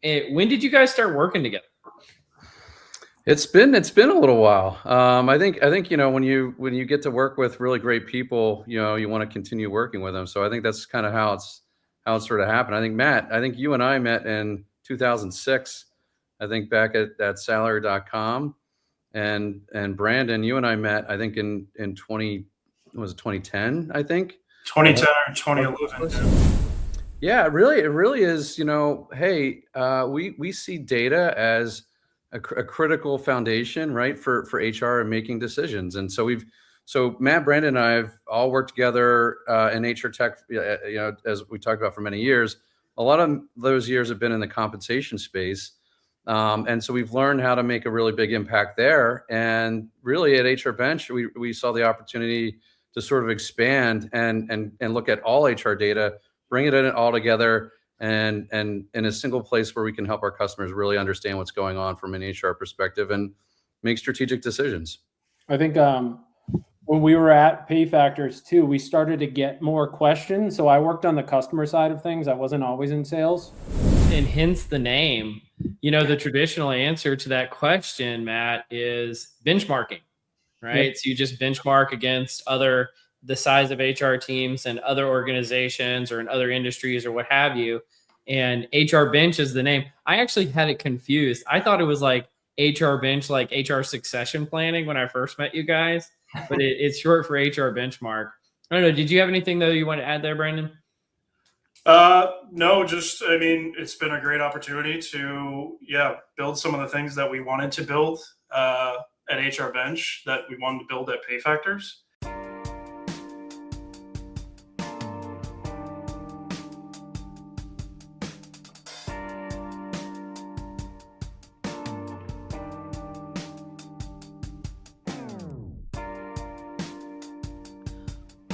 When did you guys start working together? It's been a little while. I think when you get to work with really great people, you want to continue working with them. So I think that's kind of how it's sort of happened. I think Matt, you and I met in 2006. I think back at salary.com, and Brandon, you and I met I think in 2010, I think 2010 or 2011. Yeah, it really is. Hey, we see data as a critical foundation, right, for HR and making decisions. And so Matt, Brandon, and I have all worked together in HR tech, as we talked about for many years. A lot of those years have been in the compensation space. And so we've learned how to make a really big impact there. And really at HRBench, we saw the opportunity to sort of expand and look at all HR data, bring it in all together, and in a single place where we can help our customers really understand what's going on from an HR perspective and make strategic decisions. I think when we were at PayFactors too, we started to get more questions. So I worked on the customer side of things. I wasn't always in sales. And hence the name. The traditional answer to that question, Matt, is benchmarking, right? So you just benchmark against the size of HR teams and other organizations or in other industries or what have you. And HRBench is the name. I actually had it confused. I thought it was like HRBench, like HR succession planning when I first met you guys, but it's short for HR benchmark. I don't know. Did you have anything though you want to add there, Brandon? No, it's been a great opportunity to, build some of the things that we wanted to build at HRBench that we wanted to build at PayFactors.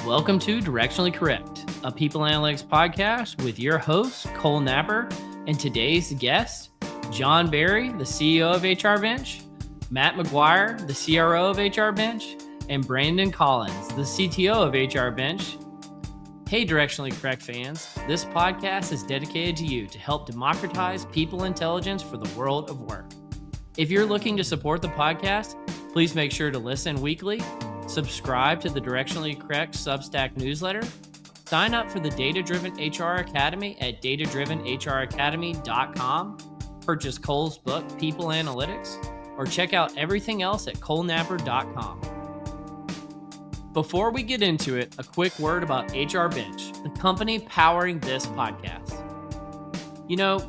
Welcome to Directionally Correct, a people analytics podcast with your host, Collin and today's guest, John Barry, the CEO of HRBench, Matt Maguire, the CRO of HRBench, and Brandon Collins, the CTO of HRBench. Hey, Directionally Correct fans, this podcast is dedicated to you to help democratize people intelligence for the world of work. If you're looking to support the podcast, please make sure to listen weekly, subscribe to the Directionally Correct Substack newsletter, sign up for the Data-Driven HR Academy at datadrivenhracademy.com, purchase Cole's book, People Analytics, or check out everything else at colenapper.com. Before we get into it, a quick word about HRBench, the company powering this podcast.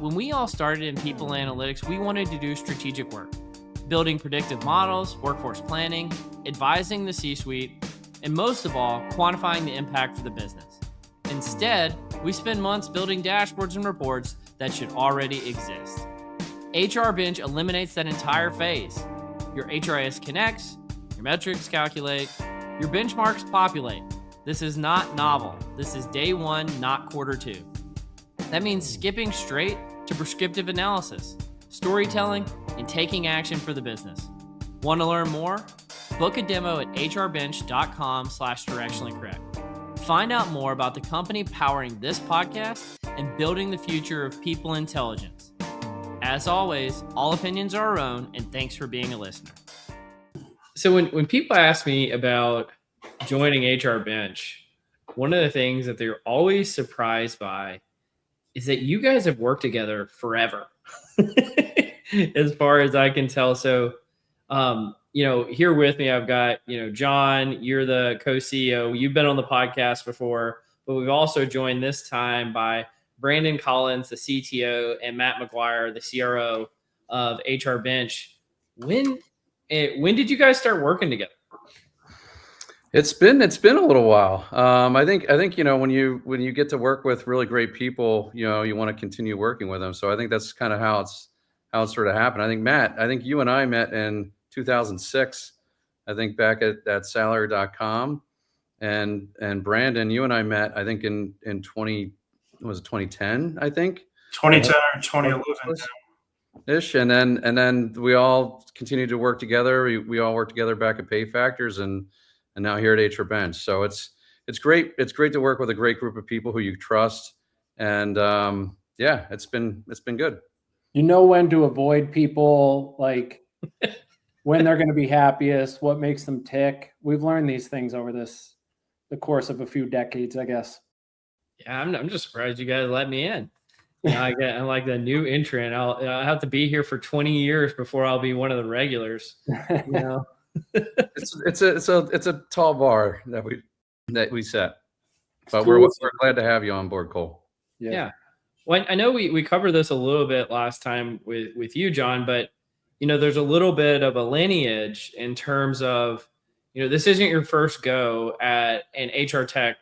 When we all started in people analytics, we wanted to do strategic work, building predictive models, workforce planning, advising the C-suite, and most of all, quantifying the impact for the business. Instead, we spend months building dashboards and reports that should already exist. HRBench eliminates that entire phase. Your HRIS connects, your metrics calculate, your benchmarks populate. This is not novel. This is day one, not quarter two. That means skipping straight to prescriptive analysis, storytelling, and taking action for the business. Want to learn more? Book a demo at hrbench.com/directionallycorrect. Find out more about the company powering this podcast and building the future of people intelligence. As always, all opinions are our own, and thanks for being a listener. So when people ask me about joining HRBench, one of the things that they're always surprised by is that you guys have worked together forever, as far as I can tell. So, here with me, I've got, John, you're the co-CEO. You've been on the podcast before, but we've also joined this time by Brandon Collins, the CTO, and Matt Maguire, the CRO of HRBench. When did you guys start working together? It's been a little while. I think when you get to work with really great people, you want to continue working with them. So I think that's kind of how it's sort of happened. I think Matt, you and I met in 2006. I think back at salary.com, and Brandon, you and I met I think in 2010, I think 2010 or 2011 ish, and then we all continued to work together. We all worked together back at PayFactors and now here at HRBench. So it's great. It's great to work with a great group of people who you trust. And it's been good. You know when to avoid people, like when they're going to be happiest, what makes them tick. We've learned these things over the course of a few decades, I guess. Yeah, I'm just surprised you guys let me in. I'm like the new entrant. I'll have to be here for 20 years before I'll be one of the regulars. It's a tall bar that we set, but cool. we're glad to have you on board, Cole. Yeah. Well, I know we covered this a little bit last time with you, John, but there's a little bit of a lineage in terms of, this isn't your first go at an HR tech,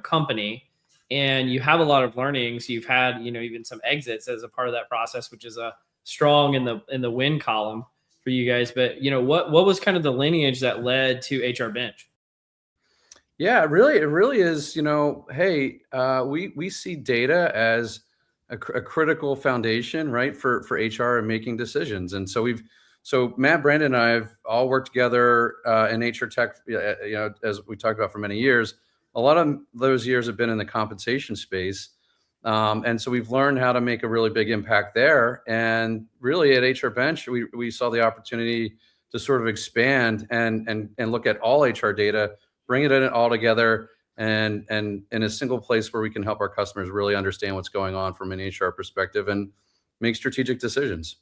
company, and you have a lot of learnings. You've had, even some exits as a part of that process, which is a strong in the win column for you guys. But, what was kind of the lineage that led to HRBench? Yeah, it really is, hey, we see data as a critical foundation, right, for HR and making decisions. And so Matt, Brandon, and I have all worked together in HR tech, as we talked about for many years. A lot of those years have been in the compensation space. And so we've learned how to make a really big impact there. And really at HRBench, we saw the opportunity to sort of expand and look at all HR data, bring it in all together, and in a single place where we can help our customers really understand what's going on from an HR perspective and make strategic decisions.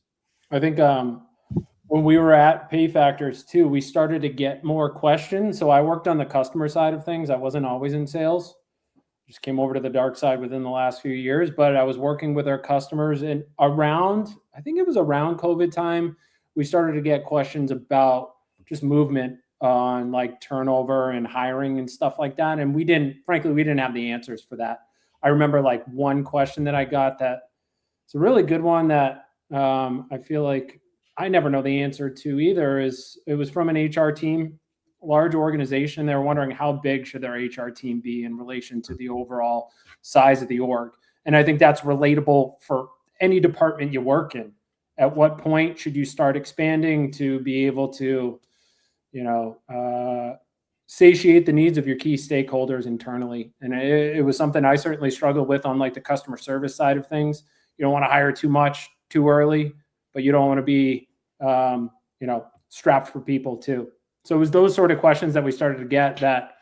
I think when we were at PayFactors too, we started to get more questions. So I worked on the customer side of things. I wasn't always in sales. Just came over to the dark side within the last few years, but I was working with our customers, and I think it was around COVID time, we started to get questions about just movement on like turnover and hiring and stuff like that. And we didn't have the answers for that. I remember like one question that I got that it's a really good one that I feel like I never know the answer to either. It was from an HR team, large organization. They were wondering how big should their HR team be in relation to the overall size of the org. And I think that's relatable for any department you work in. At what point should you start expanding to be able to satiate the needs of your key stakeholders internally? And it was something I certainly struggled with on like the customer service side of things. You don't want to hire too much too early, but you don't want to be, strapped for people too. So it was those sort of questions that we started to get that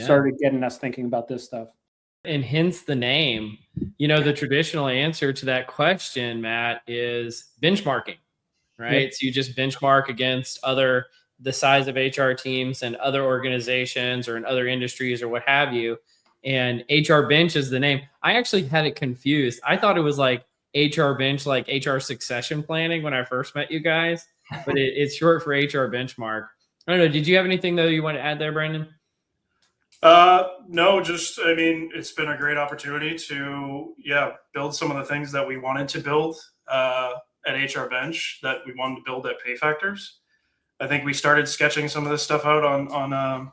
started getting us thinking about this stuff. And hence the name. The traditional answer to that question, Matt, is benchmarking, right? Yep. So you just benchmark against the size of HR teams and other organizations or in other industries or what have you. And HRBench is the name. I actually had it confused. I thought it was like HRBench, like HR succession planning when I first met you guys, but it's short for HR benchmark. I don't know. Did you have anything though you want to add there, Brandon? No, it's been a great opportunity to, build some of the things that we wanted to build at HRBench that we wanted to build at PayFactors. I think we started sketching some of this stuff out on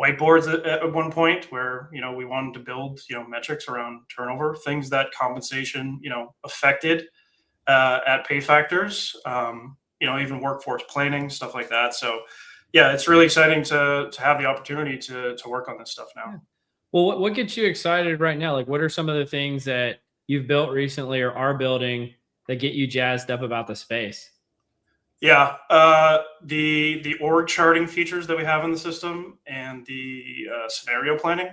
whiteboards at one point where, we wanted to build, metrics around turnover, things that compensation, affected at PayFactors, even workforce planning, stuff like that. So yeah, it's really exciting to have the opportunity to work on this stuff now. Yeah. Well, what gets you excited right now? Like, what are some of the things that you've built recently or are building that get you jazzed up about the space? Yeah, the org charting features that we have in the system and the scenario planning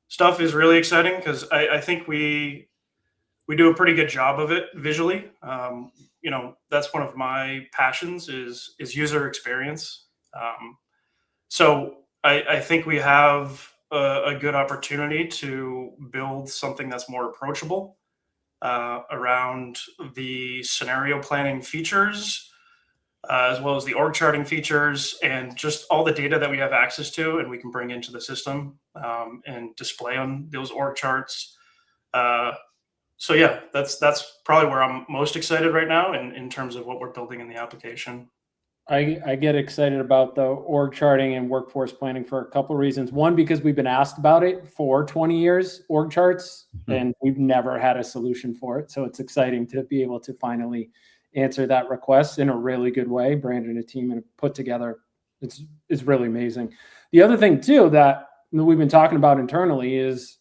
stuff is really exciting because I think we do a pretty good job of it visually. That's one of my passions is user experience. So I think we have a good opportunity to build something that's more approachable around the scenario planning features, as well as the org charting features and just all the data that we have access to and we can bring into the system and display on those org charts. So yeah, that's probably where I'm most excited right now in terms of what we're building in the application. I get excited about the org charting and workforce planning for a couple of reasons. One, because we've been asked about it for 20 years, org charts, and we've never had a solution for it. So it's exciting to be able to finally answer that request in a really good way. Brandon and a team have put together. It's really amazing. The other thing too that we've been talking about internally is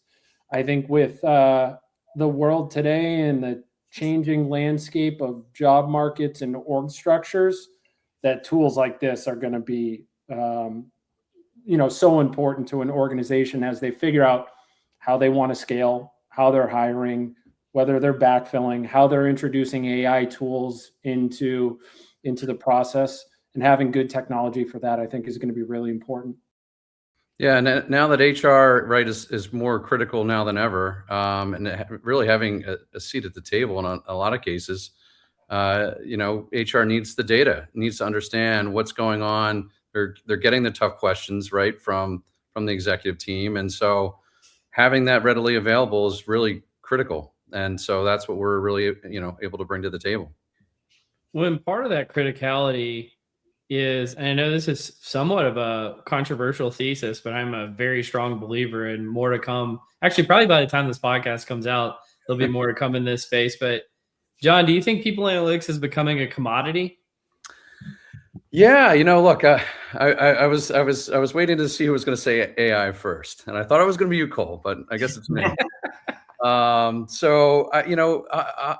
I think with the world today and the changing landscape of job markets and org structures, that tools like this are going to be, so important to an organization as they figure out how they want to scale, how they're hiring, whether they're backfilling, how they're introducing AI tools into the process, and having good technology for that, I think, is going to be really important. Yeah, and now that HR, right, is more critical now than ever, and really having a seat at the table in a lot of cases, HR needs the data, needs to understand what's going on. They're getting the tough questions, right, from the executive team, and so having that readily available is really critical. And so that's what we're really, able to bring to the table. When part of that criticality is, and I know this is somewhat of a controversial thesis, but I'm a very strong believer in more to come. Actually, probably by the time this podcast comes out, there'll be more to come in this space. But John, do you think people analytics is becoming a commodity? Yeah, look, I was waiting to see who was going to say AI first, and I thought it was going to be you, Cole, but I guess it's me.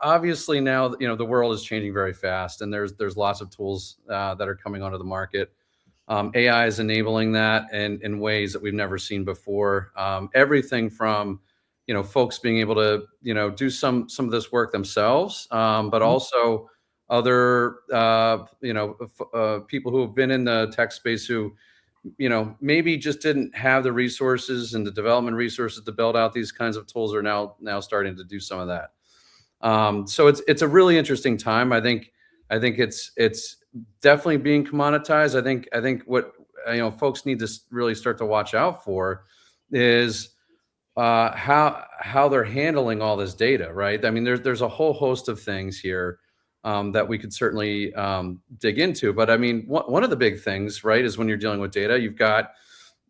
Obviously now, the world is changing very fast, and there's lots of tools that are coming onto the market. AI is enabling that in ways that we've never seen before. Everything from, folks being able to, do some of this work themselves, but also other, people who have been in the tech space who, maybe just didn't have the resources and the development resources to build out these kinds of tools are now starting to do some of that. So it's a really interesting time. I think it's definitely being commoditized. I think what folks need to really start to watch out for is how they're handling all this data, right? I mean, there's a whole host of things here that we could certainly dig into. But I mean, one of the big things, right, is when you're dealing with data, you've got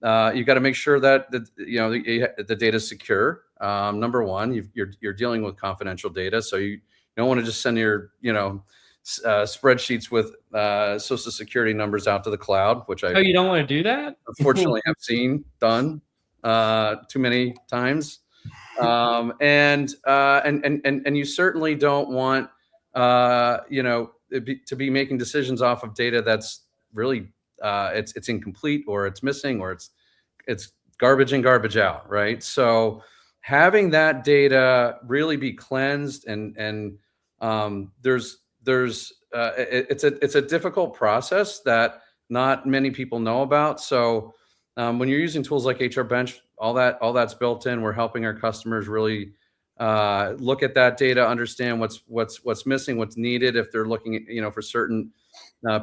to make sure that the data is secure. Number one, you're dealing with confidential data, so you don't want to just send your spreadsheets with social security numbers out to the cloud, which you don't want to do that? Unfortunately, have seen done too many times, and you certainly don't want to be making decisions off of data that's really it's incomplete, or it's missing, or it's garbage in, garbage out, right? So having that data really be cleansed and it's a difficult process that not many people know about. So when you're using tools like HRBench, all that's built in. We're helping our customers really look at that data, understand what's missing, what's needed if they're looking at, for certain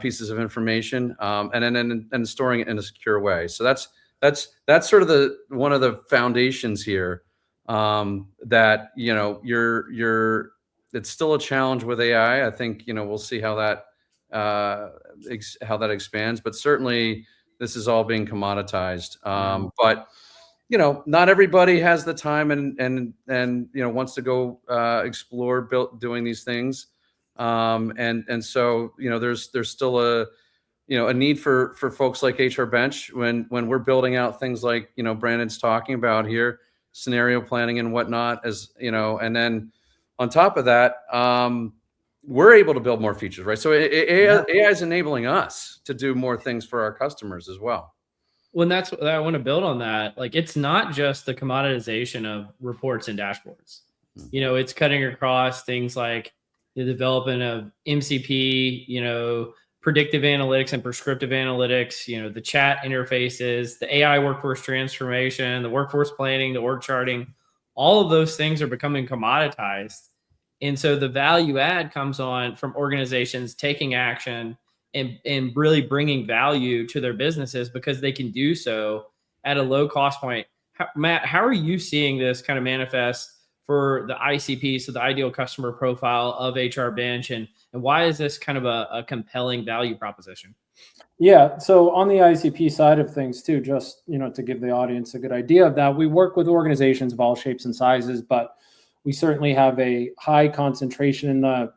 pieces of information, and then storing it in a secure way. So that's sort of one of the foundations here. That it's still a challenge with AI. I think we'll see how that expands, but certainly this is all being commoditized. But not everybody has the time and wants to go explore doing these things. And so there's still a need for folks like HRBench when we're building out things like Brandon's talking about here, scenario planning and whatnot, and then on top of that, we're able to build more features, right? So AI is enabling us to do more things for our customers as well. Well, that's what I want to build on that. Like, it's not just the commoditization of reports and dashboards. It's cutting across things like the development of MCP, predictive analytics and prescriptive analytics, the chat interfaces, the AI workforce transformation, the workforce planning, the org charting. All of those things are becoming commoditized. And so the value add comes on from organizations taking action and really bringing value to their businesses because they can do so at a low cost point. Matt, how are you seeing this kind of manifest for the ICP, so the ideal customer profile of HRBench, and why is this kind of a compelling value proposition? Yeah, so on the ICP side of things too, just to give the audience a good idea of that, we work with organizations of all shapes and sizes, but we certainly have a high concentration in the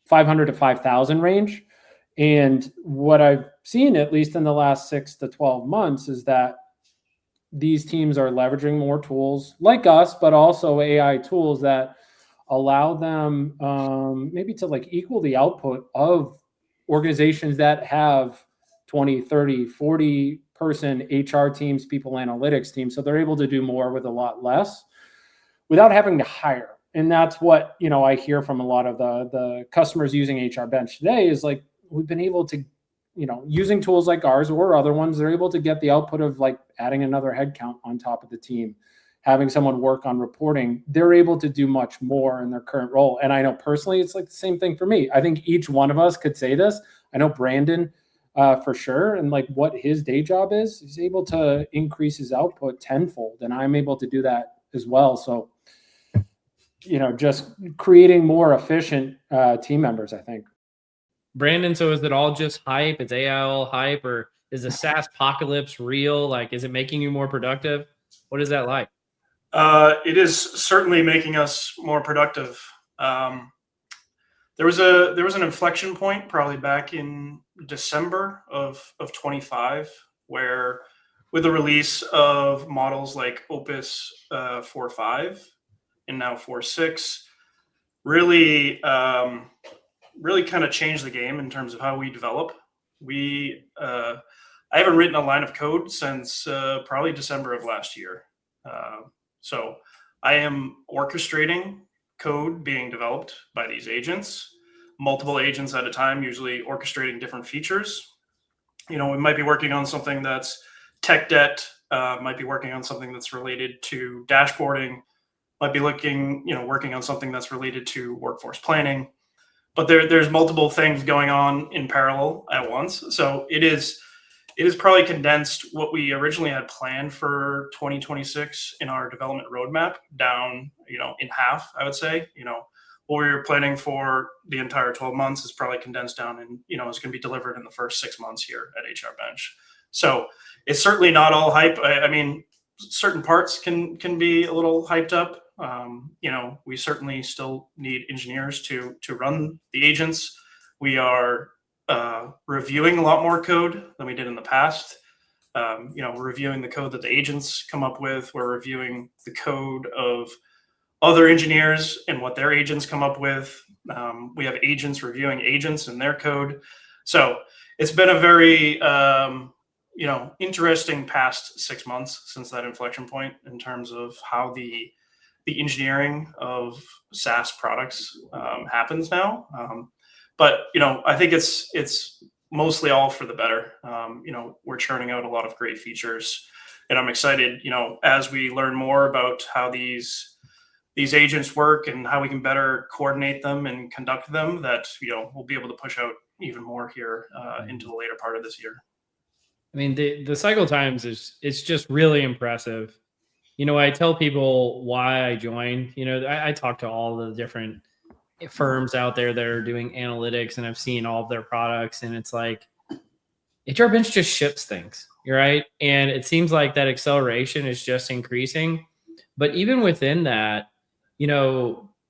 500 to 5,000 range. And what I've seen, at least in the last 6 to 12 months, is that these teams are leveraging more tools like us, but also AI tools that allow them maybe to like equal the output of organizations that have 20, 30, 40 person HR teams, people analytics teams. So they're able to do more with a lot less without having to hire. And that's what, I hear from a lot of the customers using HRBench today is like, we've been able to, using tools like ours or other ones, they're able to get the output of like adding another headcount on top of the team, having someone work on reporting. They're able to do much more in their current role. And I know personally, it's like the same thing for me. I think each one of us could say this. I know Brandon for sure. And like what his day job is, he's able to increase his output tenfold. And I'm able to do that as well. So, just creating more efficient team members, I think. Brandon, so is it all just hype? Is AI all hype, or is the SaaS apocalypse real? Like, is it making you more productive? What is that like? It is certainly making us more productive. There was an inflection point probably back in December of 25, where with the release of models like Opus 4.5 and now 4.6, really kind of changed the game in terms of how we develop. I haven't written a line of code since probably December of last year. So I am orchestrating code being developed by these agents, multiple agents at a time, usually orchestrating different features. We might be working on something that's tech debt, might be working on something that's related to dashboarding, might be working on something that's related to workforce planning. But there's multiple things going on in parallel at once. So it is probably condensed what we originally had planned for 2026 in our development roadmap down, in half, I would say. What we were planning for the entire 12 months is probably condensed down and, it's going to be delivered in the first 6 months here at HRBench. So it's certainly not all hype. I mean, certain parts can be a little hyped up. We certainly still need engineers to run the agents. We are reviewing a lot more code than we did in the past. We're reviewing the code that the agents come up with. We're reviewing the code of other engineers and what their agents come up with. We have agents reviewing agents and their code. So it's been a very interesting past 6 months since that inflection point in terms of how the engineering of SaaS products happens now. But I think it's mostly all for the better. We're churning out a lot of great features, and I'm excited. As we learn more about how these agents work and how we can better coordinate them and conduct them, that we'll be able to push out even more here into the later part of this year. I mean, the cycle times it's just really impressive. I tell people why I joined. I talk to all the different firms out there that are doing analytics, and I've seen all of their products, and it's like HRBench just ships things, right? And it seems like that acceleration is just increasing. But even within that,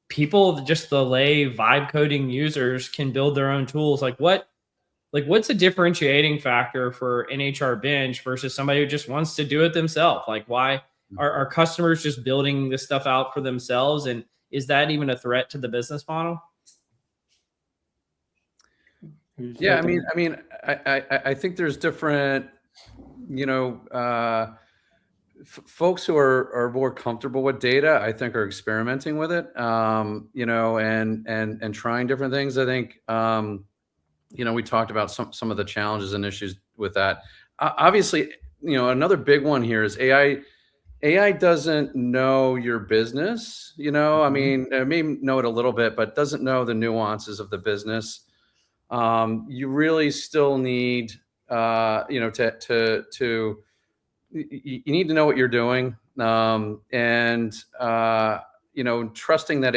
people, just the lay vibe coding users, can build their own tools. What's a differentiating factor for an HRBench versus somebody who just wants to do it themselves? Like, why are customers just building this stuff out for themselves? And is that even a threat to the business model? Yeah, I think there's different, folks who are more comfortable with data, I think, are experimenting with it, and trying different things. I think, we talked about some of the challenges and issues with that. Obviously, another big one here is AI. AI doesn't know your business. It may know it a little bit, but doesn't know the nuances of the business. You really still need, you need to know what you're doing, and trusting that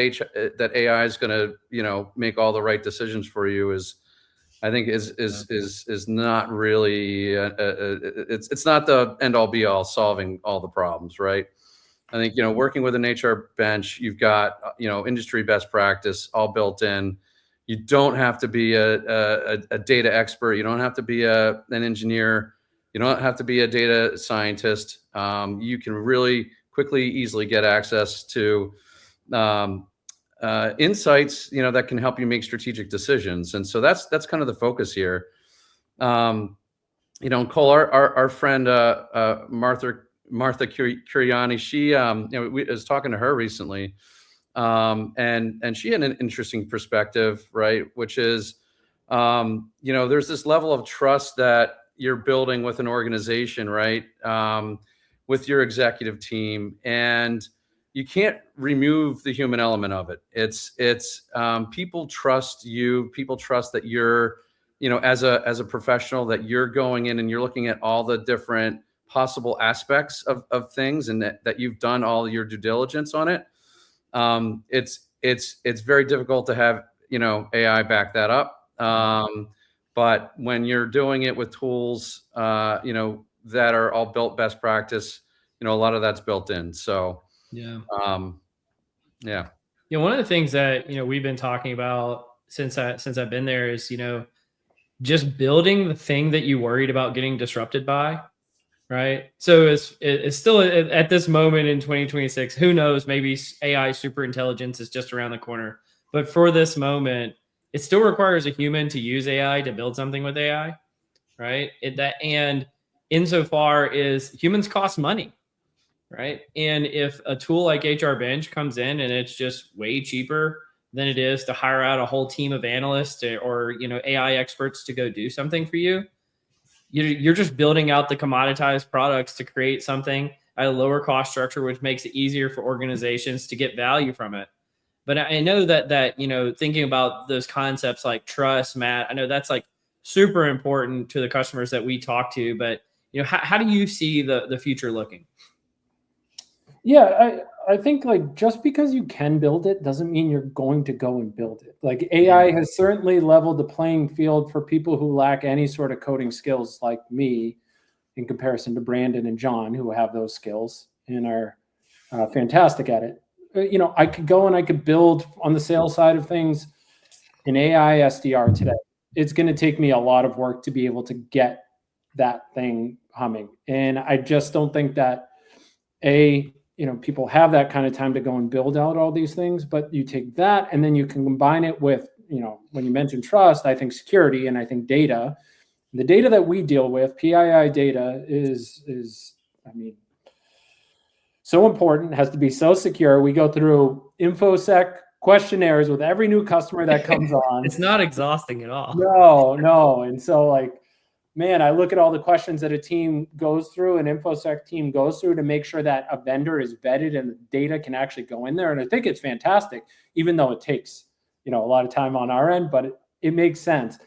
AI is going to, make all the right decisions for you is not really it's not the end all be all solving all the problems, right? I think working with an HRBench, you've got industry best practice all built in. You don't have to be a data expert. You don't have to be an engineer. You don't have to be a data scientist. You can really quickly, easily get access to insights, that can help you make strategic decisions. And so that's kind of the focus here. Cole, our friend Martha Curiani, she we was talking to her recently, and she had an interesting perspective, right? Which is, there's this level of trust that you're building with an organization, right? With your executive team, and you can't remove the human element of it. It's people trust you. People trust that you're, as a professional, that you're going in and you're looking at all the different possible aspects of things, and that you've done all your due diligence on it. It's very difficult to have, AI back that up. But when you're doing it with tools, that are all built best practice, a lot of that's built in. So, yeah. Yeah. One of the things that, we've been talking about since I've been there is, just building the thing that you worried about getting disrupted by. Right. So it's still at this moment in 2026, who knows, maybe AI super intelligence is just around the corner. But for this moment, it still requires a human to use AI to build something with AI. Right. And insofar as humans cost money. Right. And if a tool like HRBench comes in and it's just way cheaper than it is to hire out a whole team of analysts or AI experts to go do something for you, you're just building out the commoditized products to create something at a lower cost structure, which makes it easier for organizations to get value from it. But I know that thinking about those concepts like trust, Matt, I know that's like super important to the customers that we talk to. But how do you see the future looking? Yeah, I think like just because you can build it doesn't mean you're going to go and build it. Like AI has certainly leveled the playing field for people who lack any sort of coding skills like me in comparison to Brandon and John, who have those skills and are fantastic at it. I could go and I could build on the sales side of things an AI SDR today. It's going to take me a lot of work to be able to get that thing humming. And I just don't think that people have that kind of time to go and build out all these things, but you take that and then you can combine it with, when you mention trust, I think security and I think data. The data that we deal with, PII data, is so important, has to be so secure. We go through InfoSec questionnaires with every new customer that comes on. It's not exhausting at all. No. And so man, I look at all the questions that a team goes through, an InfoSec team goes through to make sure that a vendor is vetted and the data can actually go in there. And I think it's fantastic, even though it takes, a lot of time on our end, but it makes sense.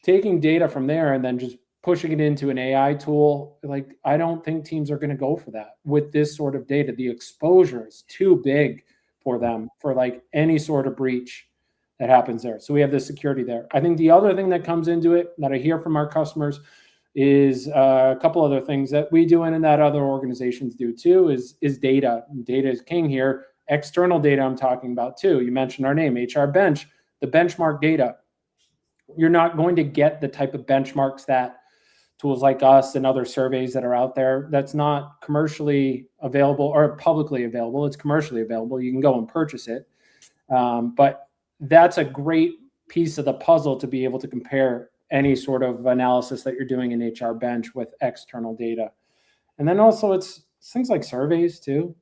Taking data from there and then just pushing it into an AI tool, I don't think teams are going to go for that with this sort of data. The exposure is too big for them for any sort of breach that happens there. So we have the security there. I think the other thing that comes into it that I hear from our customers is a couple other things that we do and that other organizations do too is data. Data is king here. External data I'm talking about too. You mentioned our name, HRBench, the benchmark data. You're not going to get the type of benchmarks that tools like us and other surveys that are out there. That's not commercially available or publicly available. It's commercially available. You can go and purchase it. But that's a great piece of the puzzle to be able to compare any sort of analysis that you're doing in HRBench with external data. And then also it's things like surveys too.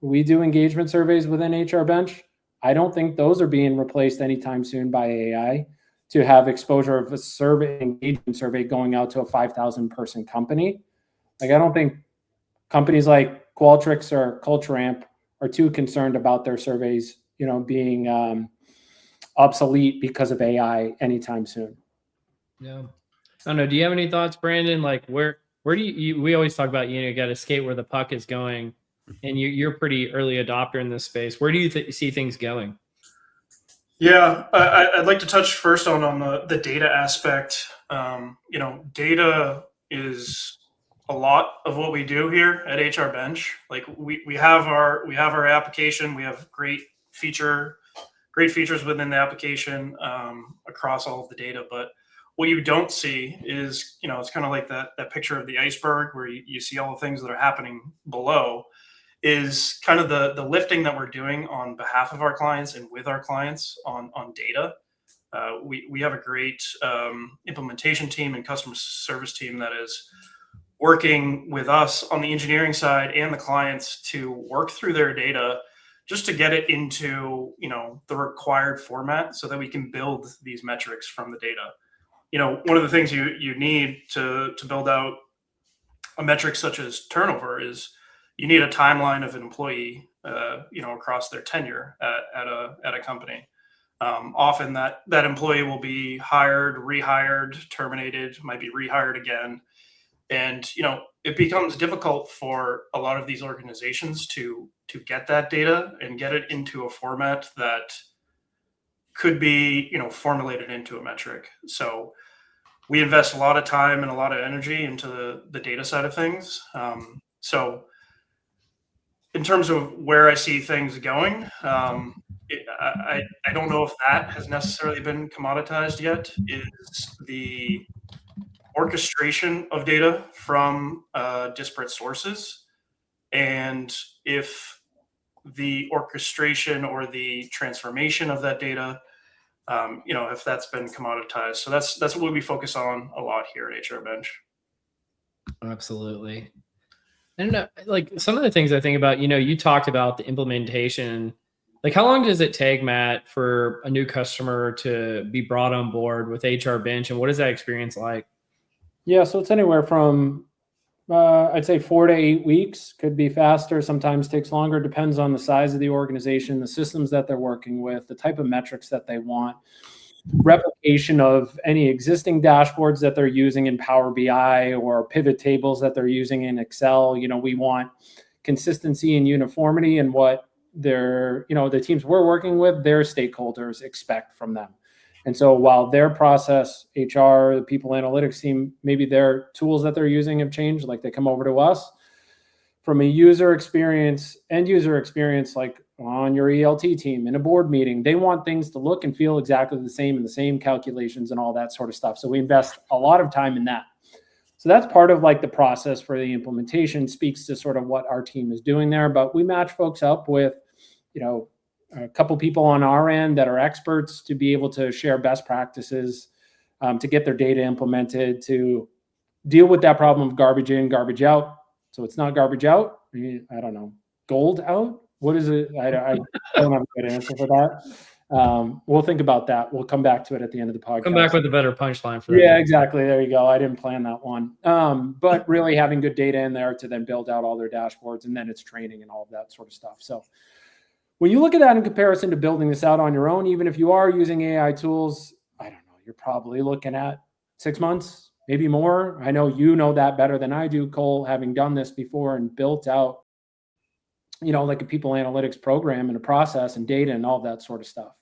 We do engagement surveys within HRBench. I don't think those are being replaced anytime soon by AI to have exposure of a survey, engagement survey going out to a 5,000 person company. I don't think companies like Qualtrics or CultureAmp are too concerned about their surveys, being obsolete because of AI anytime soon. Yeah. I don't know. Do you have any thoughts, Brandon? Where do you we always talk about, you got to skate where the puck is going, and you're pretty early adopter in this space. Where do you see things going? Yeah, I'd like to touch first on the data aspect. Data is a lot of what we do here at HRBench. We have our application. We have great features within the application across all of the data. But what you don't see is, it's kind of like that picture of the iceberg where you see all the things that are happening below. is kind of the lifting that we're doing on behalf of our clients and with our clients on data. We have a great implementation team and customer service team that is working with us on the engineering side and the clients to work through their data just to get it into, the required format so that we can build these metrics from the data. One of the things you need to build out a metric such as turnover is you need a timeline of an employee, across their tenure at a company. Often that employee will be hired, rehired, terminated, might be rehired again. And, it becomes difficult for a lot of these organizations to get that data and get it into a format that could be, formulated into a metric. So we invest a lot of time and a lot of energy into the data side of things. So in terms of where I see things going, I don't know if that has necessarily been commoditized yet, is the orchestration of data from disparate sources. And if the orchestration or the transformation of that data, if that's been commoditized. So that's what we focus on a lot here at HRBench. Absolutely. And like some of the things I think about, you talked about the implementation. Like, how long does it take, Matt, for a new customer to be brought on board with HRBench, and what is that experience like? Yeah, so it's anywhere from I'd say 4 to 8 weeks. Could be faster, sometimes takes longer, depends on the size of the organization, the systems that they're working with, the type of metrics that they want, replication of any existing dashboards that they're using in Power BI or pivot tables that they're using in Excel. We want consistency and uniformity in what the teams we're working with, their stakeholders expect from them. And so while their process, HR, the people analytics team, maybe their tools that they're using have changed, like they come over to us, from a user experience, end user experience, like on your ELT team in a board meeting, they want things to look and feel exactly the same and the same calculations and all that sort of stuff. So we invest a lot of time in that. So that's part of like the process for the implementation, speaks to sort of what our team is doing there. But we match folks up with, a couple people on our end that are experts to be able to share best practices, to get their data implemented, to deal with that problem of garbage in, garbage out. So it's not garbage out. I don't know. Gold out? What is it? I don't have a good answer for that. We'll think about that. We'll come back to it at the end of the podcast. Come back with a better punchline for that. Yeah, exactly. There you go. I didn't plan that one. But really having good data in there to then build out all their dashboards, and then it's training and all of that sort of stuff. So when you look at that in comparison to building this out on your own, even if you are using AI tools, I don't know, you're probably looking at 6 months, maybe more. I know you know that better than I do, Cole, having done this before and built out, like a people analytics program and a process and data and all that sort of stuff.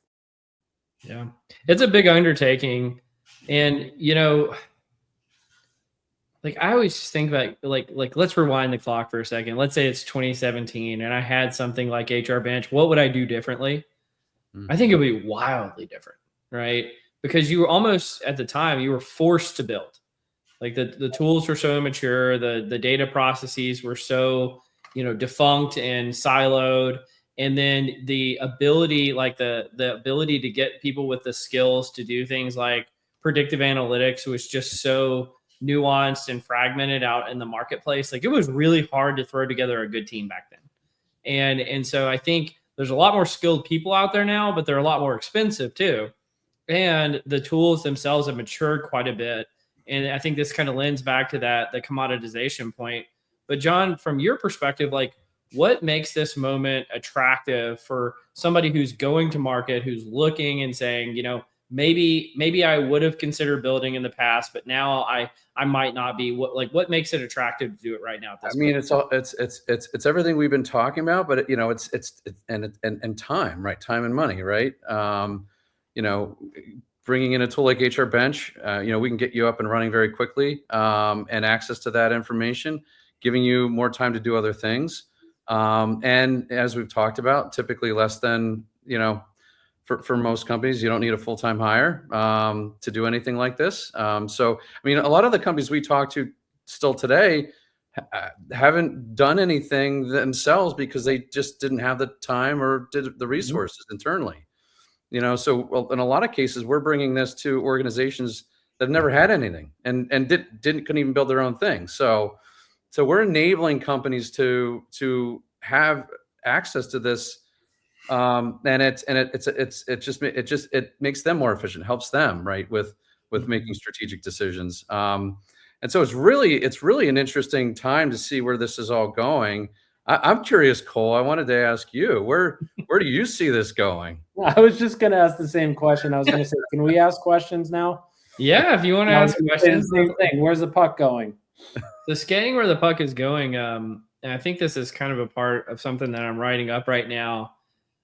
Yeah, it's a big undertaking. And, like I always just think about like let's rewind the clock for a second. Let's say it's 2017 and I had something like HRBench. What would I do differently? Mm-hmm. I think it would be wildly different, right? Because you were almost, at the time, you were forced to build. Like the tools were so immature, the data processes were so, defunct and siloed. And then the ability, like the ability to get people with the skills to do things like predictive analytics was just so nuanced and fragmented out in the marketplace. Like it was really hard to throw together a good team back then. And so I think there's a lot more skilled people out there now, but they're a lot more expensive too. And the tools themselves have matured quite a bit. And I think this kind of lends back to the commoditization point. But John, from your perspective, like what makes this moment attractive for somebody who's going to market, who's looking and saying, maybe I would have considered building in the past, but now I might not be. What makes it attractive to do it right now? I mean, it's everything we've been talking about, but it's time, right? Time and money, right? Bringing in a tool like HRBench, we can get you up and running very quickly, and access to that information, giving you more time to do other things. And as we've talked about, typically less than, for most companies, you don't need a full-time hire to do anything like this. So, I mean, a lot of the companies we talk to still today, haven't done anything themselves because they just didn't have the time or did the resources internally. So in a lot of cases, we're bringing this to organizations that have never had anything and couldn't even build their own thing. So we're enabling companies to have access to this, and it makes them more efficient, helps them, right, with making strategic decisions. And so it's really an interesting time to see where this is all going. I'm curious, Cole. I wanted to ask you, where do you see this going? I was just going to ask the same question. I was going to say, can we ask questions now? Yeah, if you want to ask questions. Same thing. Where's the puck going? So scanning where the puck is going, and I think this is kind of a part of something that I'm writing up right now.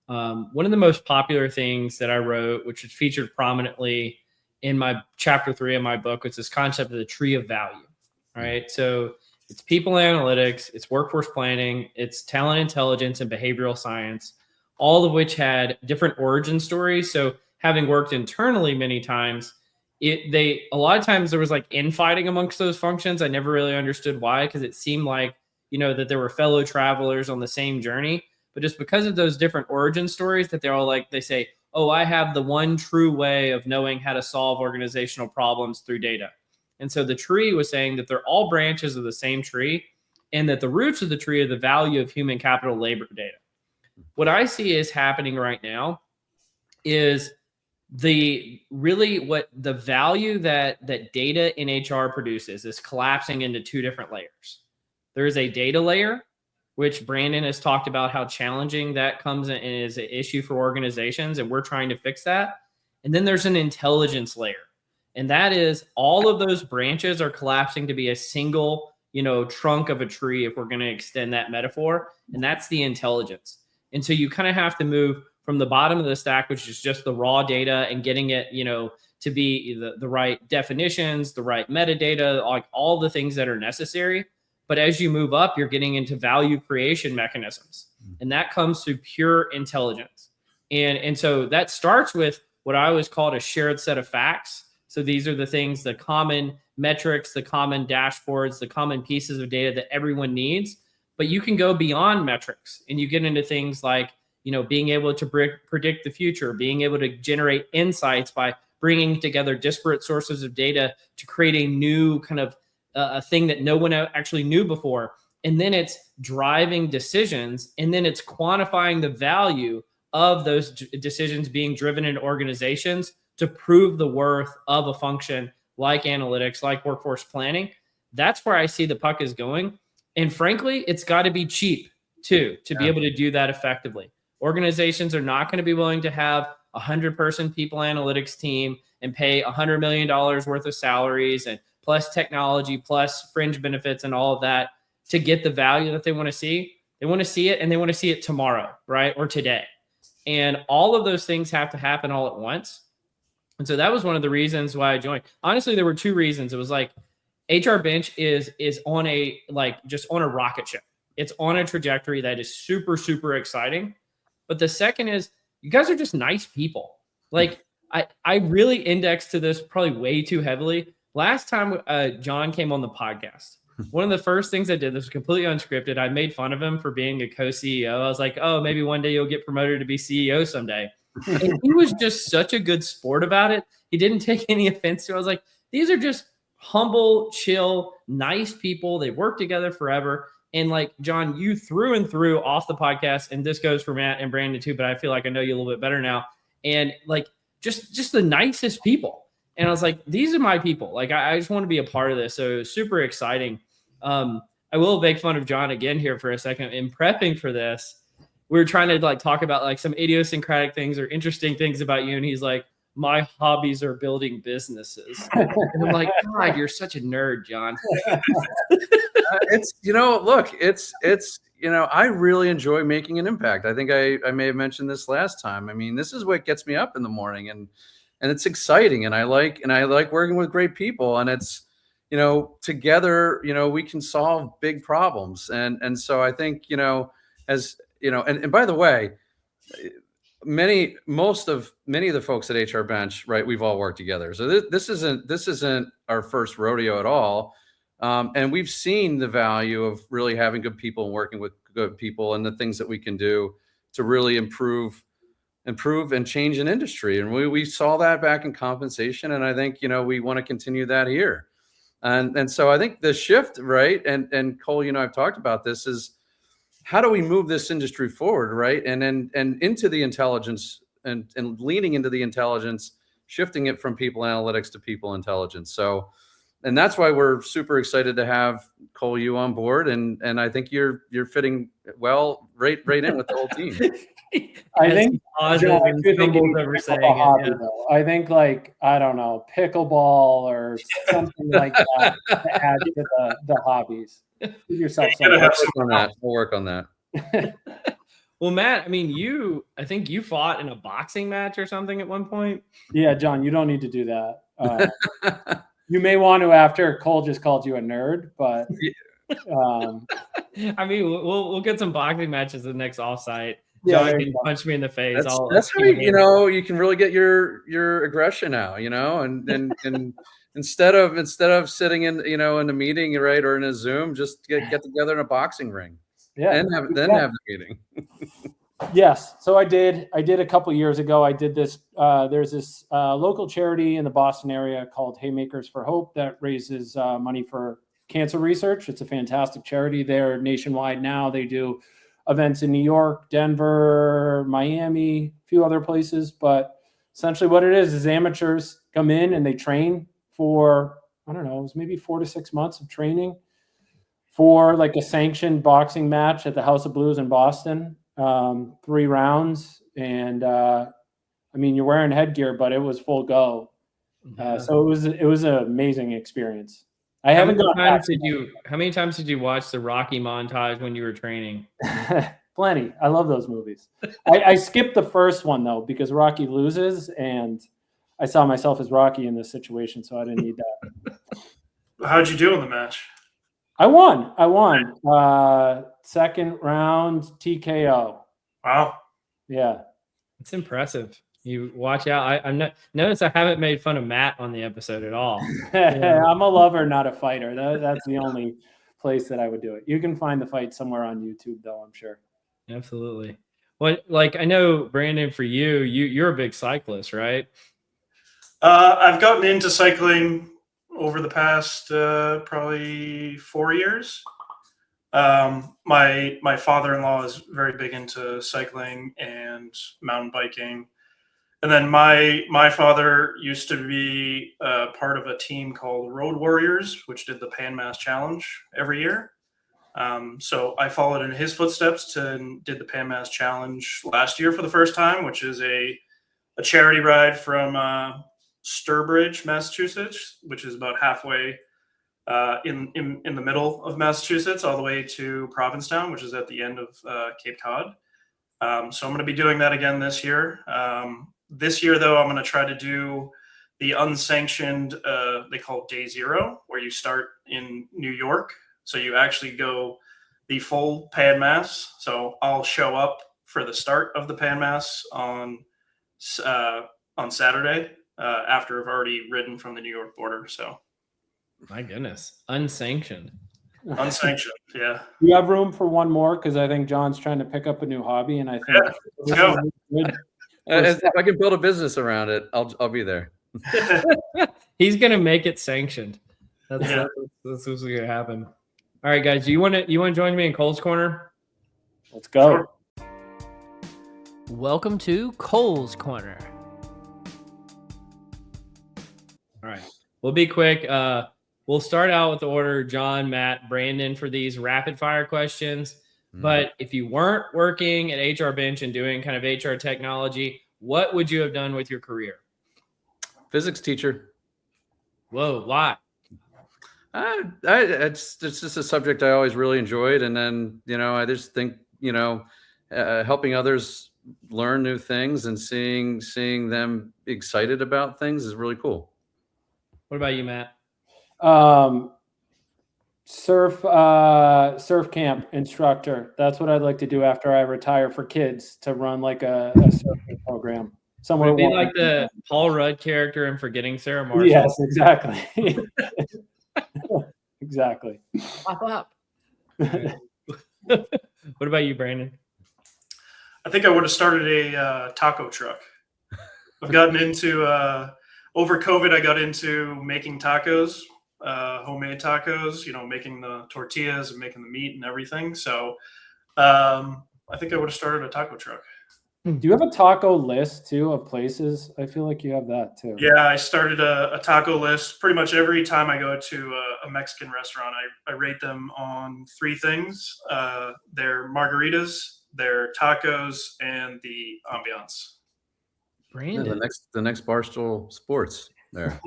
One of the most popular things that I wrote, which is featured prominently in my chapter 3 of my book, was this concept of the tree of value. All right. So it's people analytics, it's workforce planning, it's talent intelligence and behavioral science, all of which had different origin stories. So having worked internally many times, a lot of times there was like infighting amongst those functions. I never really understood why, because it seemed like, that there were fellow travelers on the same journey. But just because of those different origin stories, that they're all like, they say, oh, I have the one true way of knowing how to solve organizational problems through data. And so the tree was saying that they're all branches of the same tree, and that the roots of the tree are the value of human capital labor data. What I see is happening right now is what the value that data in HR produces is collapsing into two different layers. There is a data layer, which Brandon has talked about how challenging that comes in and is an issue for organizations, and we're trying to fix that. And then there's an intelligence layer. And that is all of those branches are collapsing to be a single, trunk of a tree, if we're going to extend that metaphor. And that's the intelligence. And so you kind of have to move from the bottom of the stack, which is just the raw data, and getting it, to be the right definitions, the right metadata, like all the things that are necessary. But as you move up, you're getting into value creation mechanisms. And that comes through pure intelligence. And so that starts with what I always called a shared set of facts. So these are the things, the common metrics, the common dashboards, the common pieces of data that everyone needs. But you can go beyond metrics, and you get into things like, being able to predict the future, being able to generate insights by bringing together disparate sources of data to create a new kind of a thing that no one actually knew before. And then it's driving decisions, and then it's quantifying the value of those decisions being driven in organizations to prove the worth of a function like analytics, like workforce planning. That's where I see the puck is going. And frankly, it's got to be cheap too, to be able to do that effectively. Organizations are not going to be willing to have 100-person people analytics team and pay $100 million worth of salaries and plus technology, plus fringe benefits and all of that to get the value that they want to see. They want to see it, and they want to see it tomorrow, right? Or today. And all of those things have to happen all at once. And so that was one of the reasons why I joined. Honestly, there were two reasons. It was like HRBench is on just on a rocket ship. It's on a trajectory that is super, super exciting. But the second is, you guys are just nice people. Like I really index to this probably way too heavily. Last time John came on the podcast, one of the first things I did, this was completely unscripted. I made fun of him for being a co-CEO. I was like, oh, maybe one day you'll get promoted to be CEO someday. And he was just such a good sport about it. He didn't take any offense to it. I was like, these are just humble, chill, nice people. They've worked together forever. And like, John, you through and through off the podcast, and this goes for Matt and Brandon too, but I feel like I know you a little bit better now. And like, just the nicest people. And I was like, these are my people. Like, I just want to be a part of this. So it was super exciting. I will make fun of John again here for a second. In prepping for this, we were trying to like talk about like some idiosyncratic things or interesting things about you. And he's like, my hobbies are building businesses. And I'm like, God, you're such a nerd, John. I really enjoy making an impact. I think I may have mentioned this last time. I mean, this is what gets me up in the morning, and it's exciting. And I like working with great people, and it's, together, we can solve big problems. And so I think, and by the way, many of the folks at HRBench, right, we've all worked together. So this isn't our first rodeo at all. And we've seen the value of really having good people and working with good people and the things that we can do to really improve and change an industry. And we saw that back in compensation. And I think, we want to continue that here. And so I think the shift, right? And Cole, I've talked about this, is how do we move this industry forward, right? And into the intelligence and leaning into the intelligence, shifting it from people analytics to people intelligence. So, and that's why we're super excited to have Cole, you on board. And I think you're fitting well right in with the whole team. I think I think I don't know, pickleball or something like that to add to the hobbies. Give yourself something. We'll work on that. Well, Matt, I think you fought in a boxing match or something at one point. Yeah, John, you don't need to do that. You may want to after Cole just called you a nerd, but we'll get some boxing matches the next offsite. Yeah, John can punch me in the face. That's how you can really get your aggression out, and instead of sitting in in a meeting, right, or in a Zoom, just get together in a boxing ring. Yeah, and have the meeting. Yes, so I did a couple years ago. I did this. There's this local charity in the Boston area called Haymakers for Hope that raises money for cancer research. It's a fantastic charity. They're nationwide now. They do events in New York, Denver, Miami, a few other places. But essentially what it is amateurs come in and they train for, I don't know, it was maybe 4 to 6 months of training for like a sanctioned boxing match at the House of Blues in Boston, 3 rounds. And you're wearing headgear, but it was full go. So it was an amazing experience. How many times did you watch the Rocky montage when you were training? Plenty. I love those movies. I skipped the first one though, because Rocky loses and I saw myself as Rocky in this situation. So I didn't need that. How'd you do in the match? I won. Second round TKO. Wow. Yeah. It's impressive. You watch out. Notice I haven't made fun of Matt on the episode at all. Yeah. I'm a lover, not a fighter. That's the only place that I would do it. You can find the fight somewhere on YouTube though, I'm sure. Absolutely. Well, I know, Brandon, for you're a big cyclist, right? I've gotten into cycling over the past probably 4 years. My father-in-law is very big into cycling and mountain biking. And then my father used to be part of a team called Road Warriors, which did the Pan Mass Challenge every year. So I followed in his footsteps and did the Pan Mass Challenge last year for the first time, which is a charity ride from Sturbridge, Massachusetts, which is about halfway in the middle of Massachusetts, all the way to Provincetown, which is at the end of Cape Cod. So I'm going to be doing that again this year. This year, though, I'm going to try to do the unsanctioned, they call it Day Zero, where you start in New York. So you actually go the full Pan Mass. So I'll show up for the start of the Pan Mass on Saturday after I've already ridden from the New York border. So, my goodness, unsanctioned. Unsanctioned, yeah. You have room for one more because I think John's trying to pick up a new hobby, and I think if I can build a business around it, I'll be there. He's gonna make it sanctioned. That's what's gonna happen. All right, guys, you want to join me in Cole's Corner? Let's go. Sure. Welcome to Cole's Corner. All right, we'll be quick. We'll start out with the order: John, Matt, Brandon for these rapid fire questions. But if you weren't working at HRBench and doing kind of HR technology, what would you have done with your career? Physics teacher. Whoa, why? It's just a subject I always really enjoyed. And then, I just think, helping others learn new things and seeing them excited about things is really cool. What about you, Matt? Surf camp instructor. That's what I'd like to do after I retire for kids, to run like a surfing program. Somewhere would it be like the Paul Rudd character in Forgetting Sarah Marshall? Yes, exactly. Exactly. Pop up. What about you, Brandon? I think I would have started a taco truck. I've gotten into over COVID. I got into making tacos, homemade tacos. Making the tortillas and making the meat and everything. So I think I would have started a taco truck. Do you have a taco list too of places? I feel like you have that too. Yeah, I started a taco list. Pretty much every time I go to a Mexican restaurant, I rate them on three things: their margaritas, their tacos, and the ambiance. Brandon. Yeah, the next Barstool Sports there.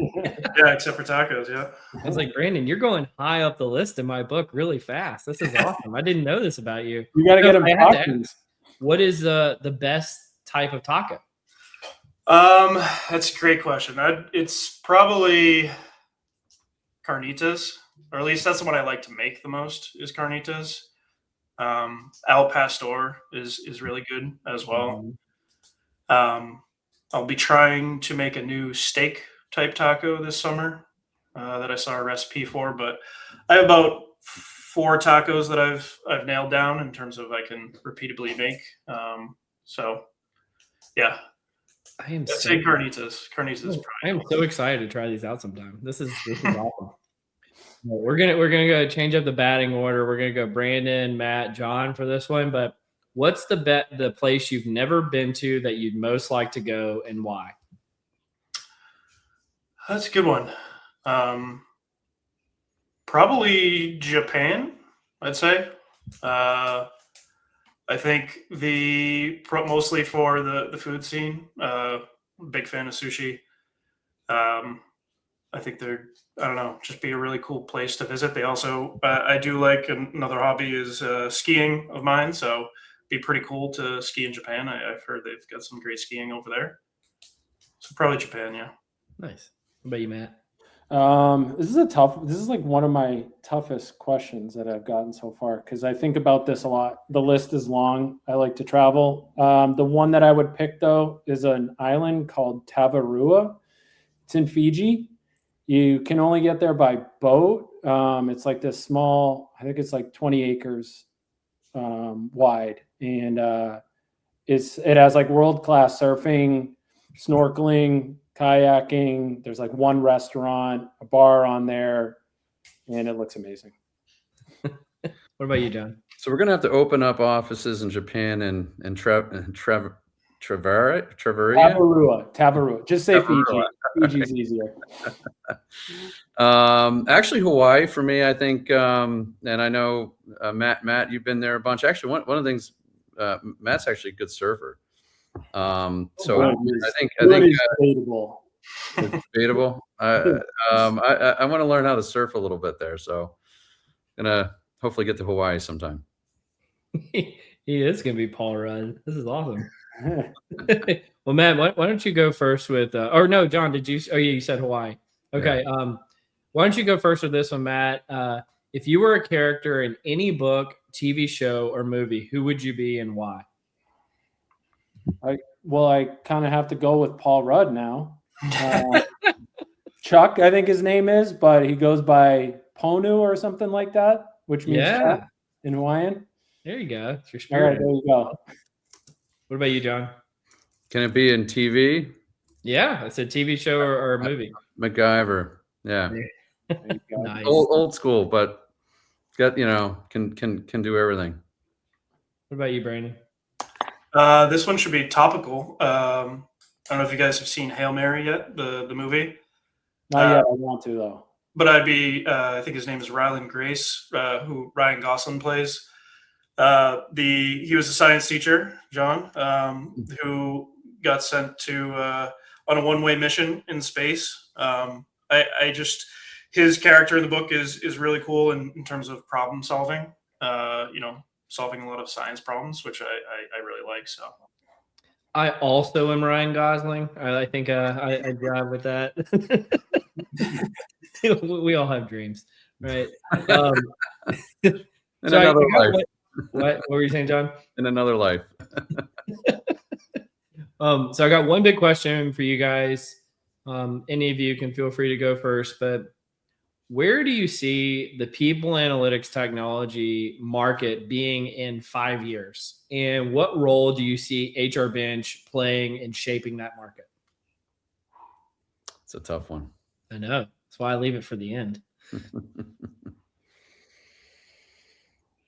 Yeah, except for tacos. Yeah. I was like, Brandon, you're going high up the list in my book really fast. This is awesome. I didn't know this about you. You got to get them I had to tacos. ask, what is the best type of taco? That's a great question. It's probably carnitas, or at least that's the one I like to make the most. Is carnitas. Al pastor is really good as well. I'll be trying to make a new steak type taco this summer that I saw a recipe for, but I have about 4 tacos that I've nailed down in terms of I can repeatably make. So yeah, I am say carnitas. Carnitas is I am so excited to try these out sometime. This is awesome. We're gonna go change up the batting order. We're gonna go Brandon, Matt, John for this one. But what's the place you've never been to that you'd most like to go, and why? That's a good one. Probably Japan, I'd say. I think mostly for the food scene. Big fan of sushi. I think just be a really cool place to visit. They also, I do like another hobby is skiing of mine. So be pretty cool to ski in Japan. I've heard they've got some great skiing over there. So probably Japan, yeah. Nice. What about you, Matt? This is like one of my toughest questions that I've gotten so far, because I think about this a lot. The list is long. I like to travel. The one that I would pick though is an island called Tavarua. It's in Fiji. You can only get there by boat. It's like this small, I think it's like 20 acres wide, and it has like world-class surfing, snorkeling, kayaking. There's like one restaurant, a bar on there, and it looks amazing. What about you, John? So we're gonna have to open up offices in Japan and Tavarua. Tavarua. Just say Fiji. Fiji's easier. Actually, Hawaii for me. I think, and I know Matt, you've been there a bunch. Actually, one of the things, Matt's actually a good surfer. I think debatable. Debatable. I want to learn how to surf a little bit there, so gonna hopefully get to Hawaii sometime. He is gonna be Paul Rudd. This is awesome. Well, Matt, why don't you go first with? Or no, John, did you? Oh, yeah, you said Hawaii. Okay. Yeah. Why don't you go first with this one, Matt? If you were a character in any book, TV show, or movie, who would you be and why? I kind of have to go with Paul Rudd now. Chuck, I think his name is, but he goes by Ponu or something like that, which means Chuck in Hawaiian. There you go. It's your spirit. All right, there you go. What about you, John? Can it be in TV? Yeah, it's a TV show or a movie. MacGyver. Yeah. Nice. Old school, but got can do everything. What about you, Brandon? This one should be topical. I don't know if you guys have seen Hail Mary yet, the movie. Not yet. I want to though. But I'd be. I think his name is Ryland Grace, who Ryan Gosling plays. He was a science teacher, John, who got sent to on a one-way mission in space. His character in the book is really cool in terms of problem solving. Solving a lot of science problems, which I really like. So I also am Ryan Gosling. I think I drive with that. We all have dreams, right? In another life. What were you saying, John? In another life. So I got one big question for you guys. Any of you can feel free to go first, but where do you see the people analytics technology market being in 5 years? And what role do you see HRBench playing in shaping that market? It's a tough one. I know. That's why I leave it for the end.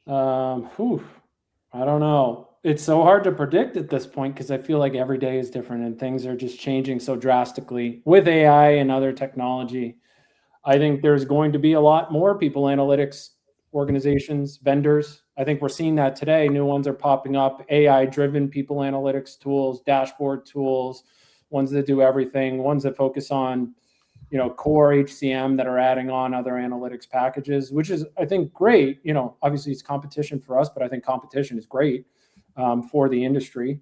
I don't know. It's so hard to predict at this point because I feel like every day is different and things are just changing so drastically with AI and other technology. I think there's going to be a lot more people analytics organizations, vendors. I think we're seeing that today. New ones are popping up, AI-driven people analytics tools, dashboard tools, ones that do everything, ones that focus on, core HCM that are adding on other analytics packages, which is, I think, great. Obviously it's competition for us, but I think competition is great for the industry.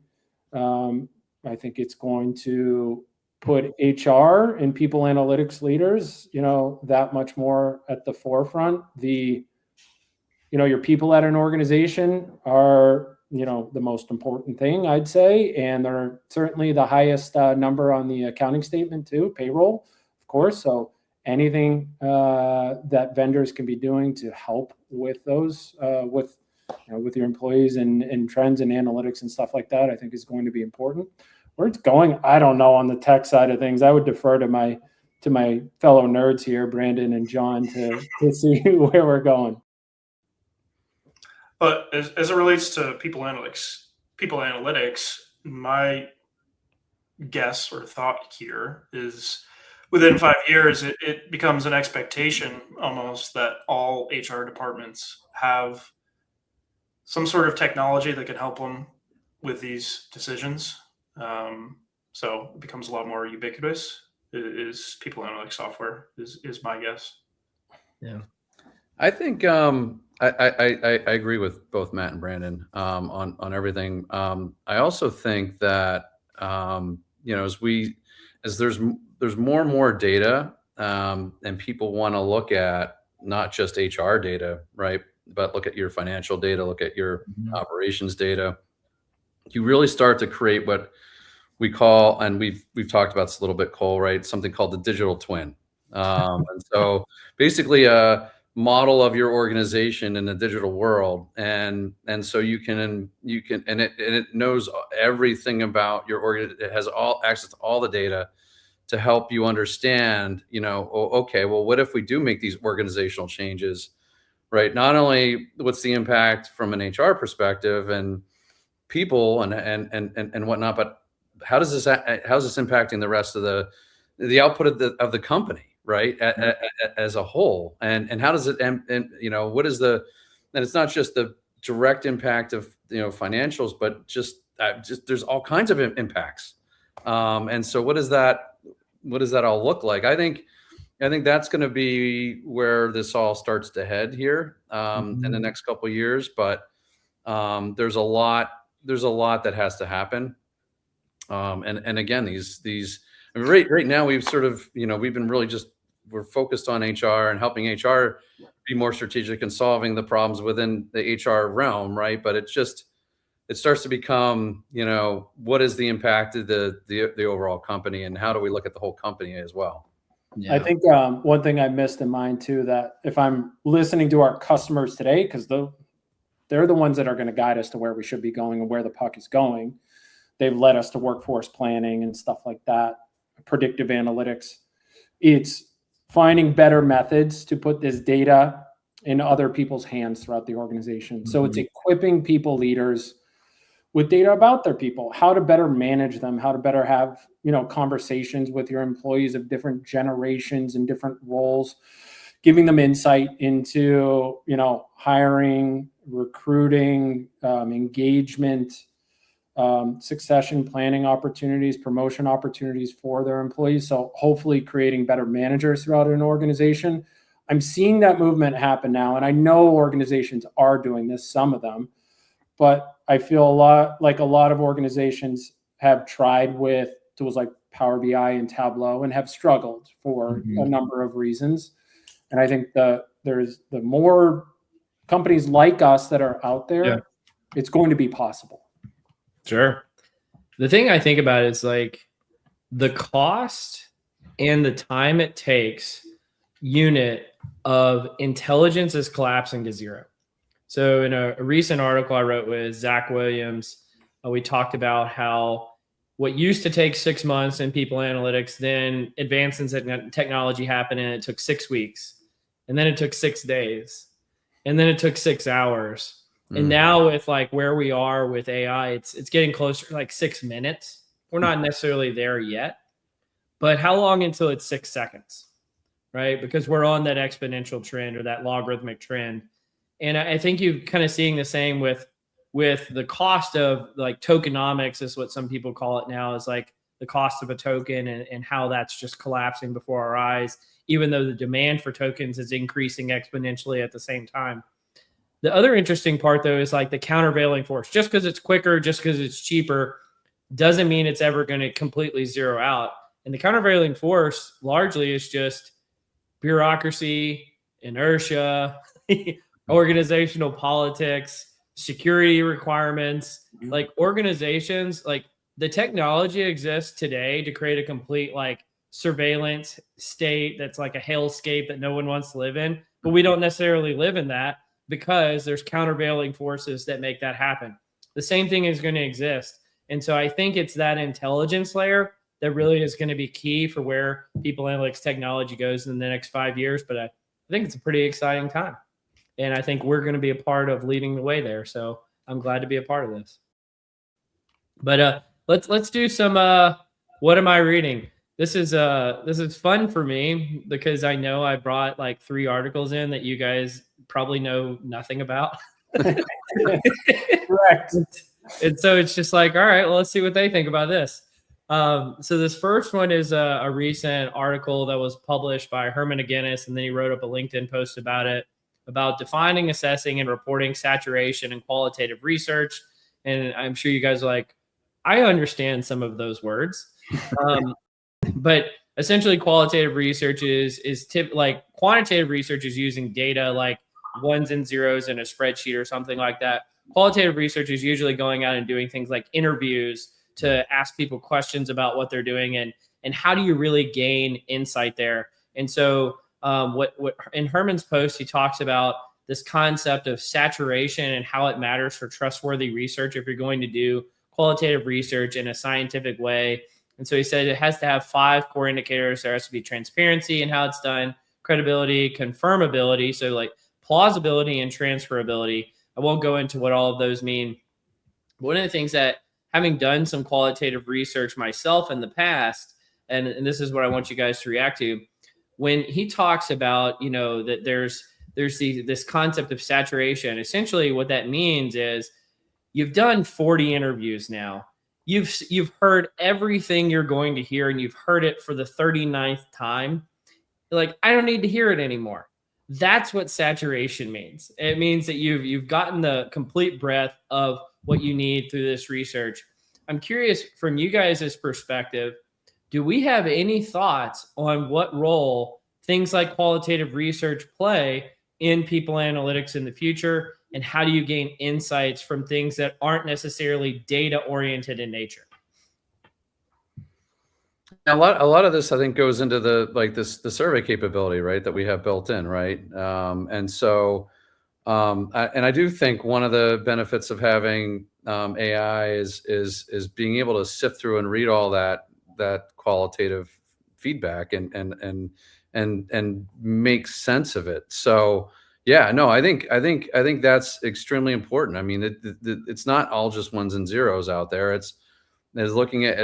I think it's going to put HR and people analytics leaders, that much more at the forefront. Your people at an organization are, the most important thing, I'd say. And they're certainly the highest number on the accounting statement too, payroll, of course. So anything that vendors can be doing to help with those, with your employees and trends and analytics and stuff like that, I think is going to be important. Where it's going, I don't know on the tech side of things. I would defer to my fellow nerds here, Brandon and John, to see where we're going. But as it relates to people analytics, my guess or thought here is within 5 years, it becomes an expectation almost that all HR departments have some sort of technology that can help them with these decisions. So it becomes a lot more ubiquitous. Is people analytics software is my guess. Yeah, I think I agree with both Matt and Brandon on everything. I also think that as there's more and more data, and people want to look at not just HR data, right, but look at your financial data, look at your operations data. You really start to create what we call, and we've talked about this a little bit, Cole, right? Something called the digital twin. And so basically a model of your organization in the digital world. And so you can, and it knows everything about your organ. It has all access to all the data to help you understand, okay, well, what if we do make these organizational changes, right? Not only what's the impact from an HR perspective and people and whatnot, but how's this impacting the rest of the output of the company, right? As a whole, and how does it, and what is and it's not just the direct impact of financials, but just there's all kinds of impacts. And so what does that all look like? I think that's going to be where this all starts to head here in the next couple of years. But there's a lot that has to happen. And again, these I mean, right now we've sort of, we've been really we're focused on HR and helping HR be more strategic and solving the problems within the HR realm, right? But it starts to become, what is the impact of the overall company, and how do we look at the whole company as well? Yeah. I think one thing I missed in mind too, that if I'm listening to our customers today, because they're the ones that are going to guide us to where we should be going and where the puck is going. They've led us to workforce planning and stuff like that, predictive analytics. It's finding better methods to put this data in other people's hands throughout the organization. So it's equipping people leaders with data about their people, how to better manage them, how to better have, conversations with your employees of different generations and different roles, giving them insight into, hiring, recruiting, engagement, succession planning opportunities, promotion opportunities for their employees. So hopefully creating better managers throughout an organization. I'm seeing that movement happen now. And I know organizations are doing this, some of them, but I feel a lot of organizations have tried with tools like Power BI and Tableau and have struggled for a number of reasons. And I think there's the more companies like us that are out there, it's going to be possible. Sure. The thing I think about is like the cost and the time it takes unit of intelligence is collapsing to zero. So in a recent article I wrote with Zach Williams, we talked about how what used to take 6 months in people analytics, then advances in technology happened and it took 6 weeks. And then it took 6 days. And then it took 6 hours. And now with like where we are with AI, it's getting closer to like 6 minutes. We're not necessarily there yet. But how long until it's 6 seconds? Right? Because we're on that exponential trend or that logarithmic trend. And I think you're kind of seeing the same with the cost of like tokenomics is what some people call it now, is like the cost of a token and how that's just collapsing before our eyes, even though the demand for tokens is increasing exponentially at the same time. The other interesting part though is like the countervailing force. Just because it's quicker, just because it's cheaper, doesn't mean it's ever going to completely zero out. And the countervailing force largely is just bureaucracy, inertia, organizational politics, security requirements. Like organizations, like the technology exists today to create a complete like surveillance state that's like a hellscape that no one wants to live in. But we don't necessarily live in that because there's countervailing forces that make that happen. The same thing is going to exist. And so I think it's that intelligence layer that really is going to be key for where people analytics technology goes in the next 5 years. But I think it's a pretty exciting time. And I think we're going to be a part of leading the way there. So I'm glad to be a part of this. But let's do some what am I reading? This is fun for me because I know I brought like 3 articles in that you guys probably know nothing about. Correct. And so it's just like, all right, well, let's see what they think about this. So this first one is a recent article that was published by Herman Aguinis, and then he wrote up a LinkedIn post about it, about defining, assessing, and reporting saturation and qualitative research. And I'm sure you guys are like, I understand some of those words. But essentially qualitative research is like quantitative research is using data like ones and zeros in a spreadsheet or something like that. Qualitative research is usually going out and doing things like interviews to ask people questions about what they're doing and how do you really gain insight there. And so what in Herman's post, he talks about this concept of saturation and how it matters for trustworthy research if you're going to do qualitative research in a scientific way. And so he said it has to have 5 core indicators. There has to be transparency in how it's done, credibility, confirmability, so like plausibility and transferability. I won't go into what all of those mean. But one of the things that, having done some qualitative research myself in the past, and this is what I want you guys to react to, when he talks about, you know, that there's this concept of saturation, essentially what that means is you've done 40 interviews now. You've heard everything you're going to hear, and you've heard it for the 39th time. You're like, I don't need to hear it anymore. That's what saturation means. It means that you've gotten the complete breadth of what you need through this research. I'm curious from you guys' perspective, do we have any thoughts on what role things like qualitative research play in people analytics in the future? And how do you gain insights from things that aren't necessarily data oriented in nature? A lot of this, I think, goes into the survey capability, right, that we have built in, right? And so, I do think one of the benefits of having AI is being able to sift through and read all that qualitative feedback and make sense of it. So yeah, no, I think that's extremely important. I mean, it's not all just ones and zeros out there. It's looking at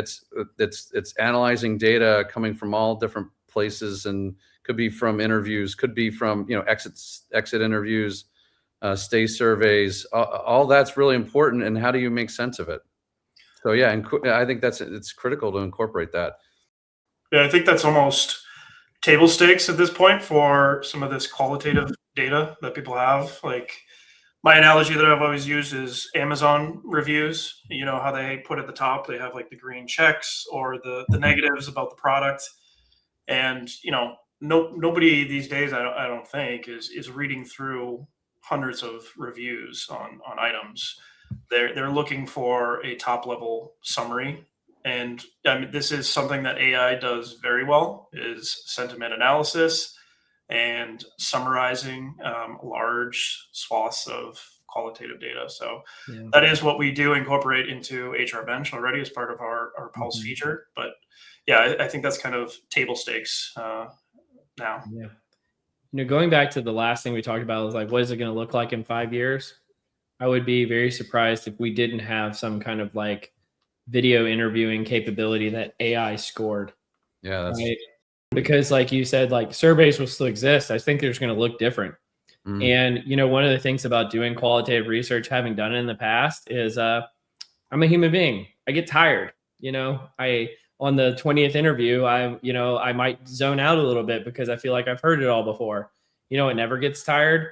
it's analyzing data coming from all different places, and could be from interviews, could be from, you know, exit interviews, stay surveys. All that's really important. And how do you make sense of it? So yeah, and I think it's critical to incorporate that. Yeah, I think that's almost table stakes at this point for some of this qualitative data that people have. Like, my analogy that I've always used is Amazon reviews. You know how they put at the top, they have like the green checks or the negatives about the product. And, you know, nobody these days, I don't think, is reading through hundreds of reviews on items. They're looking for a top level summary. And I mean, this is something that AI does very well, is sentiment analysis. and summarizing large swaths of qualitative data. So that is what we do incorporate into HRBench already as part of our Pulse feature. But yeah, I think that's kind of table stakes now. Yeah. Going back to the last thing we talked about was like, what is it going to look like in 5 years? I would be very surprised if we didn't have some kind of like video interviewing capability that AI scored. Yeah, that's right? Because like you said, like surveys will still exist. I think they're just going to look different. And, one of the things about doing qualitative research, having done it in the past, is I'm a human being. I get tired. On the 20th interview, I might zone out a little bit because I feel like I've heard it all before. It never gets tired.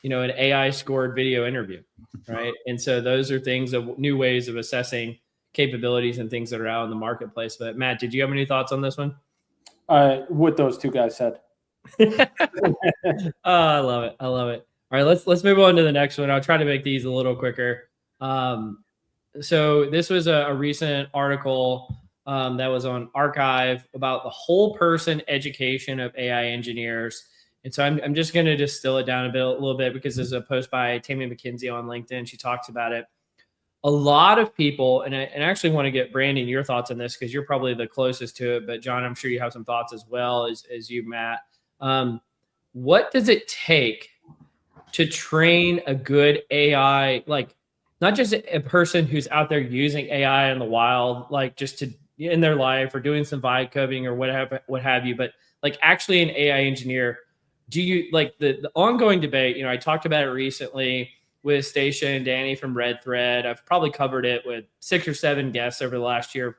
An AI scored video interview, right? And so those are things of new ways of assessing capabilities and things that are out in the marketplace. But Matt, did you have any thoughts on this one? What those two guys said. Oh, I love it. All right, let's move on to the next one. I'll try to make these a little quicker. So this was a recent article that was on Archive about the whole person education of AI engineers. And so I'm just going to distill it down a little bit because there's a post by Tammy McKinsey on LinkedIn. She talks about it. A lot of people, and I actually want to get Brandon your thoughts on this because you're probably the closest to it. But John, I'm sure you have some thoughts as well as you, Matt. What does it take to train a good AI, like not just a person who's out there using AI in the wild, like just to in their life or doing some vibe coding or what have you, but like actually an AI engineer? Do you like the ongoing debate? I talked about it recently with Stacia and Danny from Red Thread. I've probably covered it with 6 or 7 guests over the last year.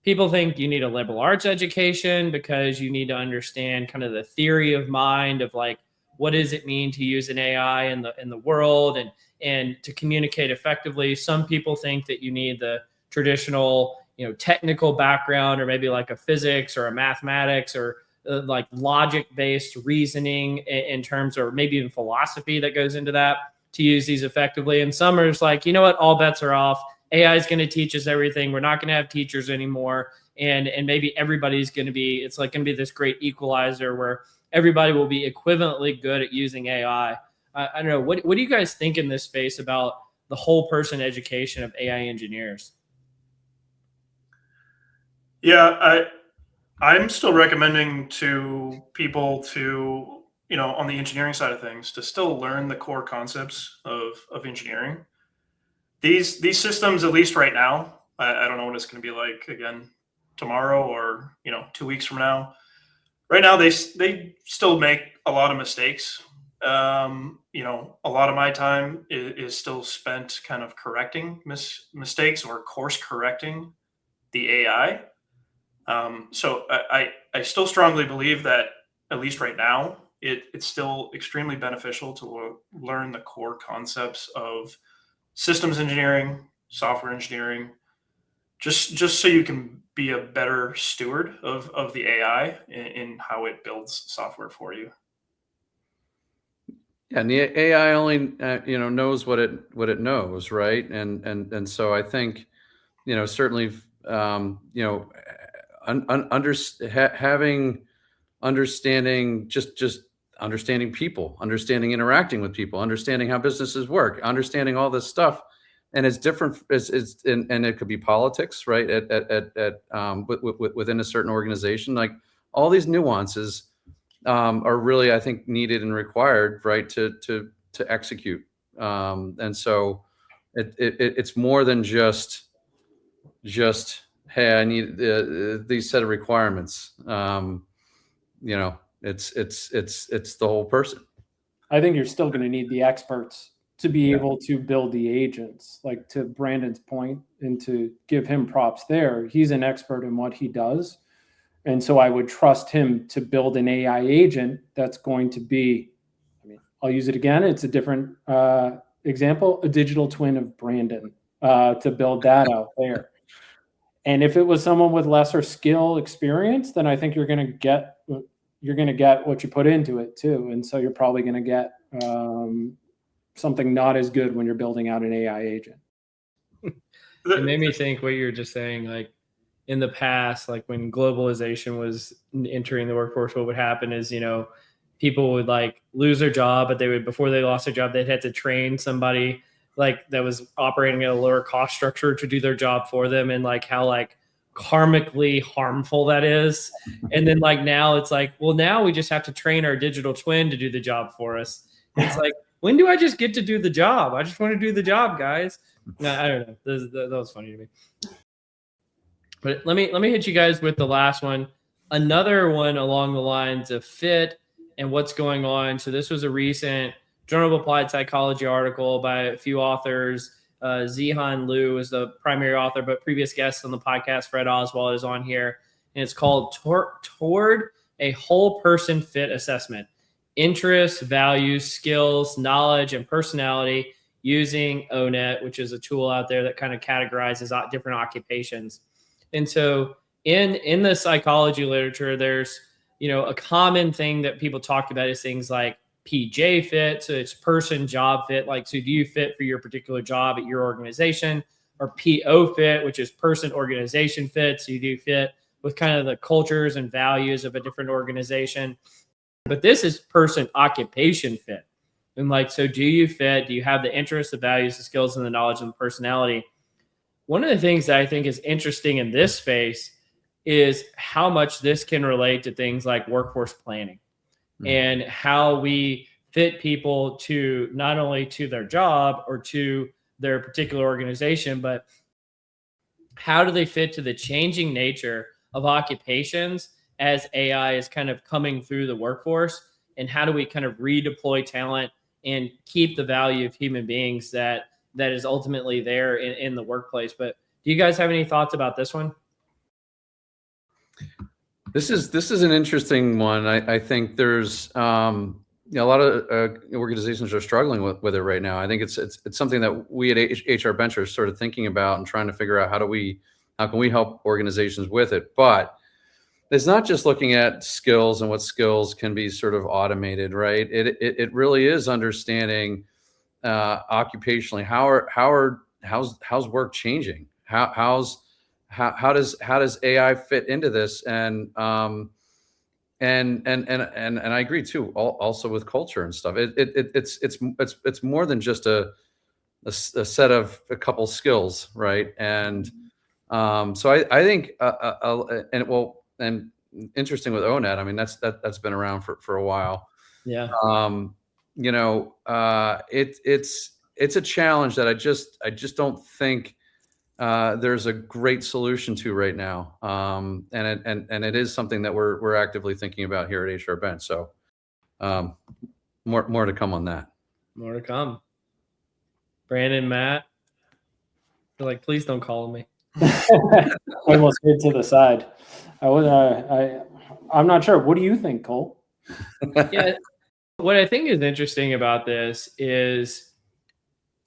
People think you need a liberal arts education because you need to understand kind of the theory of mind of like, what does it mean to use an AI in the world and to communicate effectively. Some people think that you need the traditional, technical background or maybe like a physics or a mathematics or like logic-based reasoning in terms, or maybe even philosophy that goes into that to use these effectively. And some are just like, what, all bets are off. AI is going to teach us everything. We're not going to have teachers anymore. And maybe everybody's going to be, it's like going to be this great equalizer where everybody will be equivalently good at using AI. I don't know. What do you guys think in this space about the whole person education of AI engineers? Yeah, I'm still recommending to people to, on the engineering side of things, to still learn the core concepts of engineering. These systems, at least right now, I don't know what it's going to be like again tomorrow or 2 weeks from now. Right now, they still make a lot of mistakes. A lot of my time is still spent kind of correcting mistakes or course correcting the AI. So I still strongly believe that, at least right now, it's still extremely beneficial to learn the core concepts of systems engineering, software engineering, just so you can be a better steward of the AI in how it builds software for you. Yeah, and the AI only knows what it knows, right? And so I think certainly having understanding just understanding people, understanding interacting with people, understanding how businesses work, understanding all this stuff. And it's different. And it could be politics, right? Within a certain organization, like all these nuances are really, I think, needed and required, right, to execute. And so it's more than just hey, I need these set of requirements. It's the whole person. I think you're still going to need the experts to be able to build the agents. Like, to Brandon's point, and to give him props there, he's an expert in what he does. And so I would trust him to build an AI agent that's going to be, I'll use it again. It's a different example, a digital twin of Brandon, to build that out there. And if it was someone with lesser skill experience, then I think you're going to get what you put into it too. And so you're probably going to get something not as good when you're building out an AI agent. It made me think what you were just saying, like in the past, like when globalization was entering the workforce, what would happen is, people would like lose their job, but before they lost their job, they'd had to train somebody like that was operating at a lower cost structure to do their job for them, and like how like karmically harmful that is. And then like now it's like, well, now we just have to train our digital twin to do the job for us. It's like, when do I just get to do the job? I just want to do the job, guys. No, I don't know. That was funny to me. But let me hit you guys with the last one. Another one along the lines of fit and what's going on. So this was a recent Journal of Applied Psychology article by a few authors. Zihan Liu is the primary author, but previous guests on the podcast, Fred Oswald, is on here. And it's called Toward a Whole Person Fit Assessment: Interests, Values, Skills, Knowledge, and Personality using ONET, which is a tool out there that kind of categorizes different occupations. And so in the psychology literature, there's, a common thing that people talk about is things like PJ fit. So it's person job fit. Like, so do you fit for your particular job at your organization? Or PO fit, which is person organization fit. So you do fit with kind of the cultures and values of a different organization. But this is person occupation fit. And like, so do you fit? Do you have the interests, the values, the skills, and the knowledge and the personality? One of the things that I think is interesting in this space is how much this can relate to things like workforce planning and how we fit people to not only to their job or to their particular organization, but how do they fit to the changing nature of occupations as AI is kind of coming through the workforce, and how do we kind of redeploy talent and keep the value of human beings that is ultimately there in the workplace. But do you guys have any thoughts about this one? This is an interesting one. I think there's a lot of organizations are struggling with it right now. I think it's something that we at HRBench are sort of thinking about and trying to figure out how can we help organizations with it. But it's not just looking at skills and what skills can be sort of automated, right? It really is understanding occupationally how's work changing? How does AI fit into this? And I agree too. Also with culture and stuff, it's more than just a set of a couple skills, right? And so I think and interesting with ONET. I mean, that's been around for a while. Yeah. It's a challenge that I just don't think there's a great solution to right now. And it is something that we're actively thinking about here at HRBench. So more to come on that. More to come. Brandon, Matt, they're like, please don't call me. Almost hid to the side. I'm not sure. What do you think, Cole? Yeah. What I think is interesting about this is,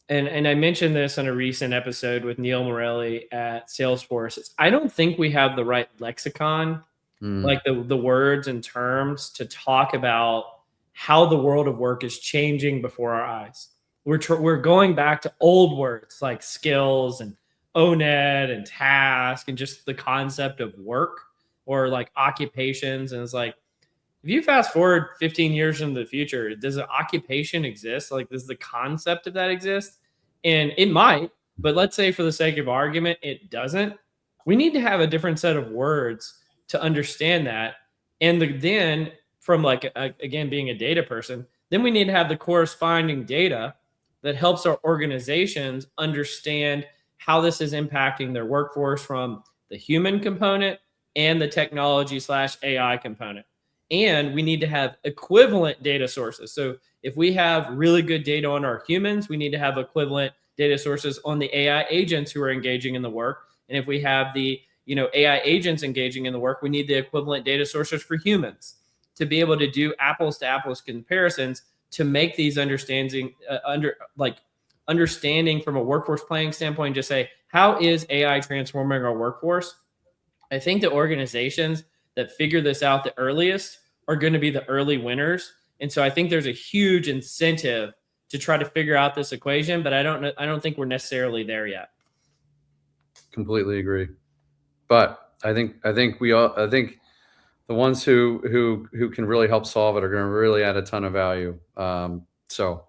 and I mentioned this on a recent episode with Neil Morelli at Salesforce, I don't think we have the right lexicon, like the words and terms to talk about how the world of work is changing before our eyes. We're going back to old words like skills and ONET and task and just the concept of work or like occupations. And it's like, if you fast forward 15 years into the future, does an occupation exist? Like, does the concept of that exist? And it might, but let's say for the sake of argument, it doesn't. We need to have a different set of words to understand that. And then from like, again, being a data person, then we need to have the corresponding data that helps our organizations understand how this is impacting their workforce from the human component and the technology/AI component. And we need to have equivalent data sources. So if we have really good data on our humans, we need to have equivalent data sources on the AI agents who are engaging in the work. And if we have the AI agents engaging in the work, we need the equivalent data sources for humans to be able to do apples to apples comparisons to make these understanding from a workforce planning standpoint. Just say, how is AI transforming our workforce? I think the organizations that figure this out the earliest are going to be the early winners. And so I think there's a huge incentive to try to figure out this equation, but I don't think we're necessarily there yet. Completely agree. But I think ones who can really help solve it are going to really add a ton of value. So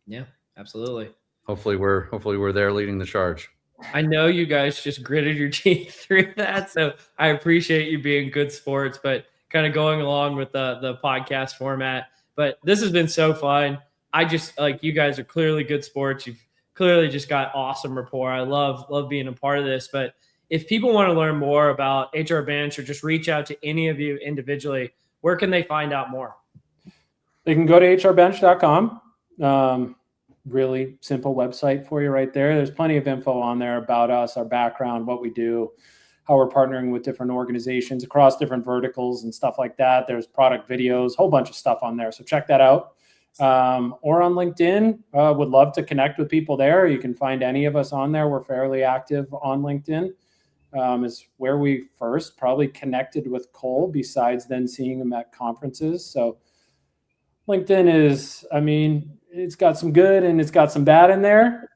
Yeah, absolutely. hopefully we're there leading the charge. I know you guys just gritted your teeth through that, so I appreciate you being good sports, but kind of going along with the podcast format. But this has been so fun. I just like, you guys are clearly good sports. You've clearly just got awesome rapport. I love being a part of this. But if people want to learn more about HRBench or just reach out to any of you individually, where can they find out more? They can go to HRBench.com. Really simple website for you right there. There's plenty of info on there about us, our background, what we do, how we're partnering with different organizations across different verticals and stuff like that. There's product videos, whole bunch of stuff on there. So check that out. Or on LinkedIn. Would love to connect with people there. You can find any of us on there. We're fairly active on LinkedIn. Is where we first probably connected with Cole, besides then seeing him at conferences. So LinkedIn is, I mean, it's got some good and it's got some bad in there.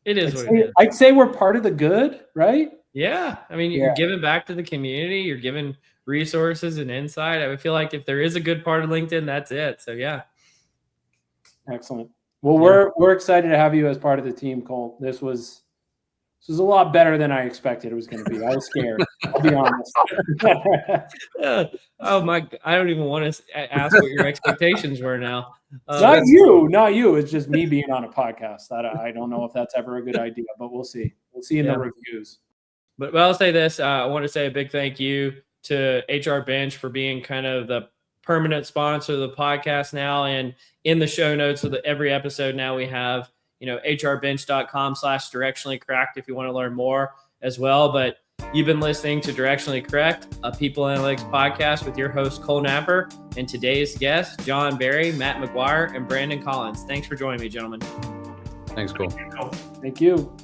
It is what it is. I'd say we're part of the good, right? Yeah. I mean, you're giving back to the community. You're giving resources and insight. I would feel like if there is a good part of LinkedIn, that's it. So yeah. Excellent. Well, we're excited to have you as part of the team, Cole. This was a lot better than I expected it was going to be. I was scared. I'll be honest. Oh my! I don't even want to ask what your expectations were now. Not you. It's just me being on a podcast. I don't know if that's ever a good idea, but we'll see. We'll see in the reviews. But I'll say this: I want to say a big thank you to HRBench for being kind of the permanent sponsor of the podcast now, and in the show notes of every episode now we have, HRBench.com/directionally correct if you want to learn more as well. But you've been listening to Directionally Correct, a people analytics podcast with your host, Cole Napper, and today's guests, John Barry, Matt Maguire, and Brandon Collins. Thanks for joining me, gentlemen. Thanks, Cole. Thank you.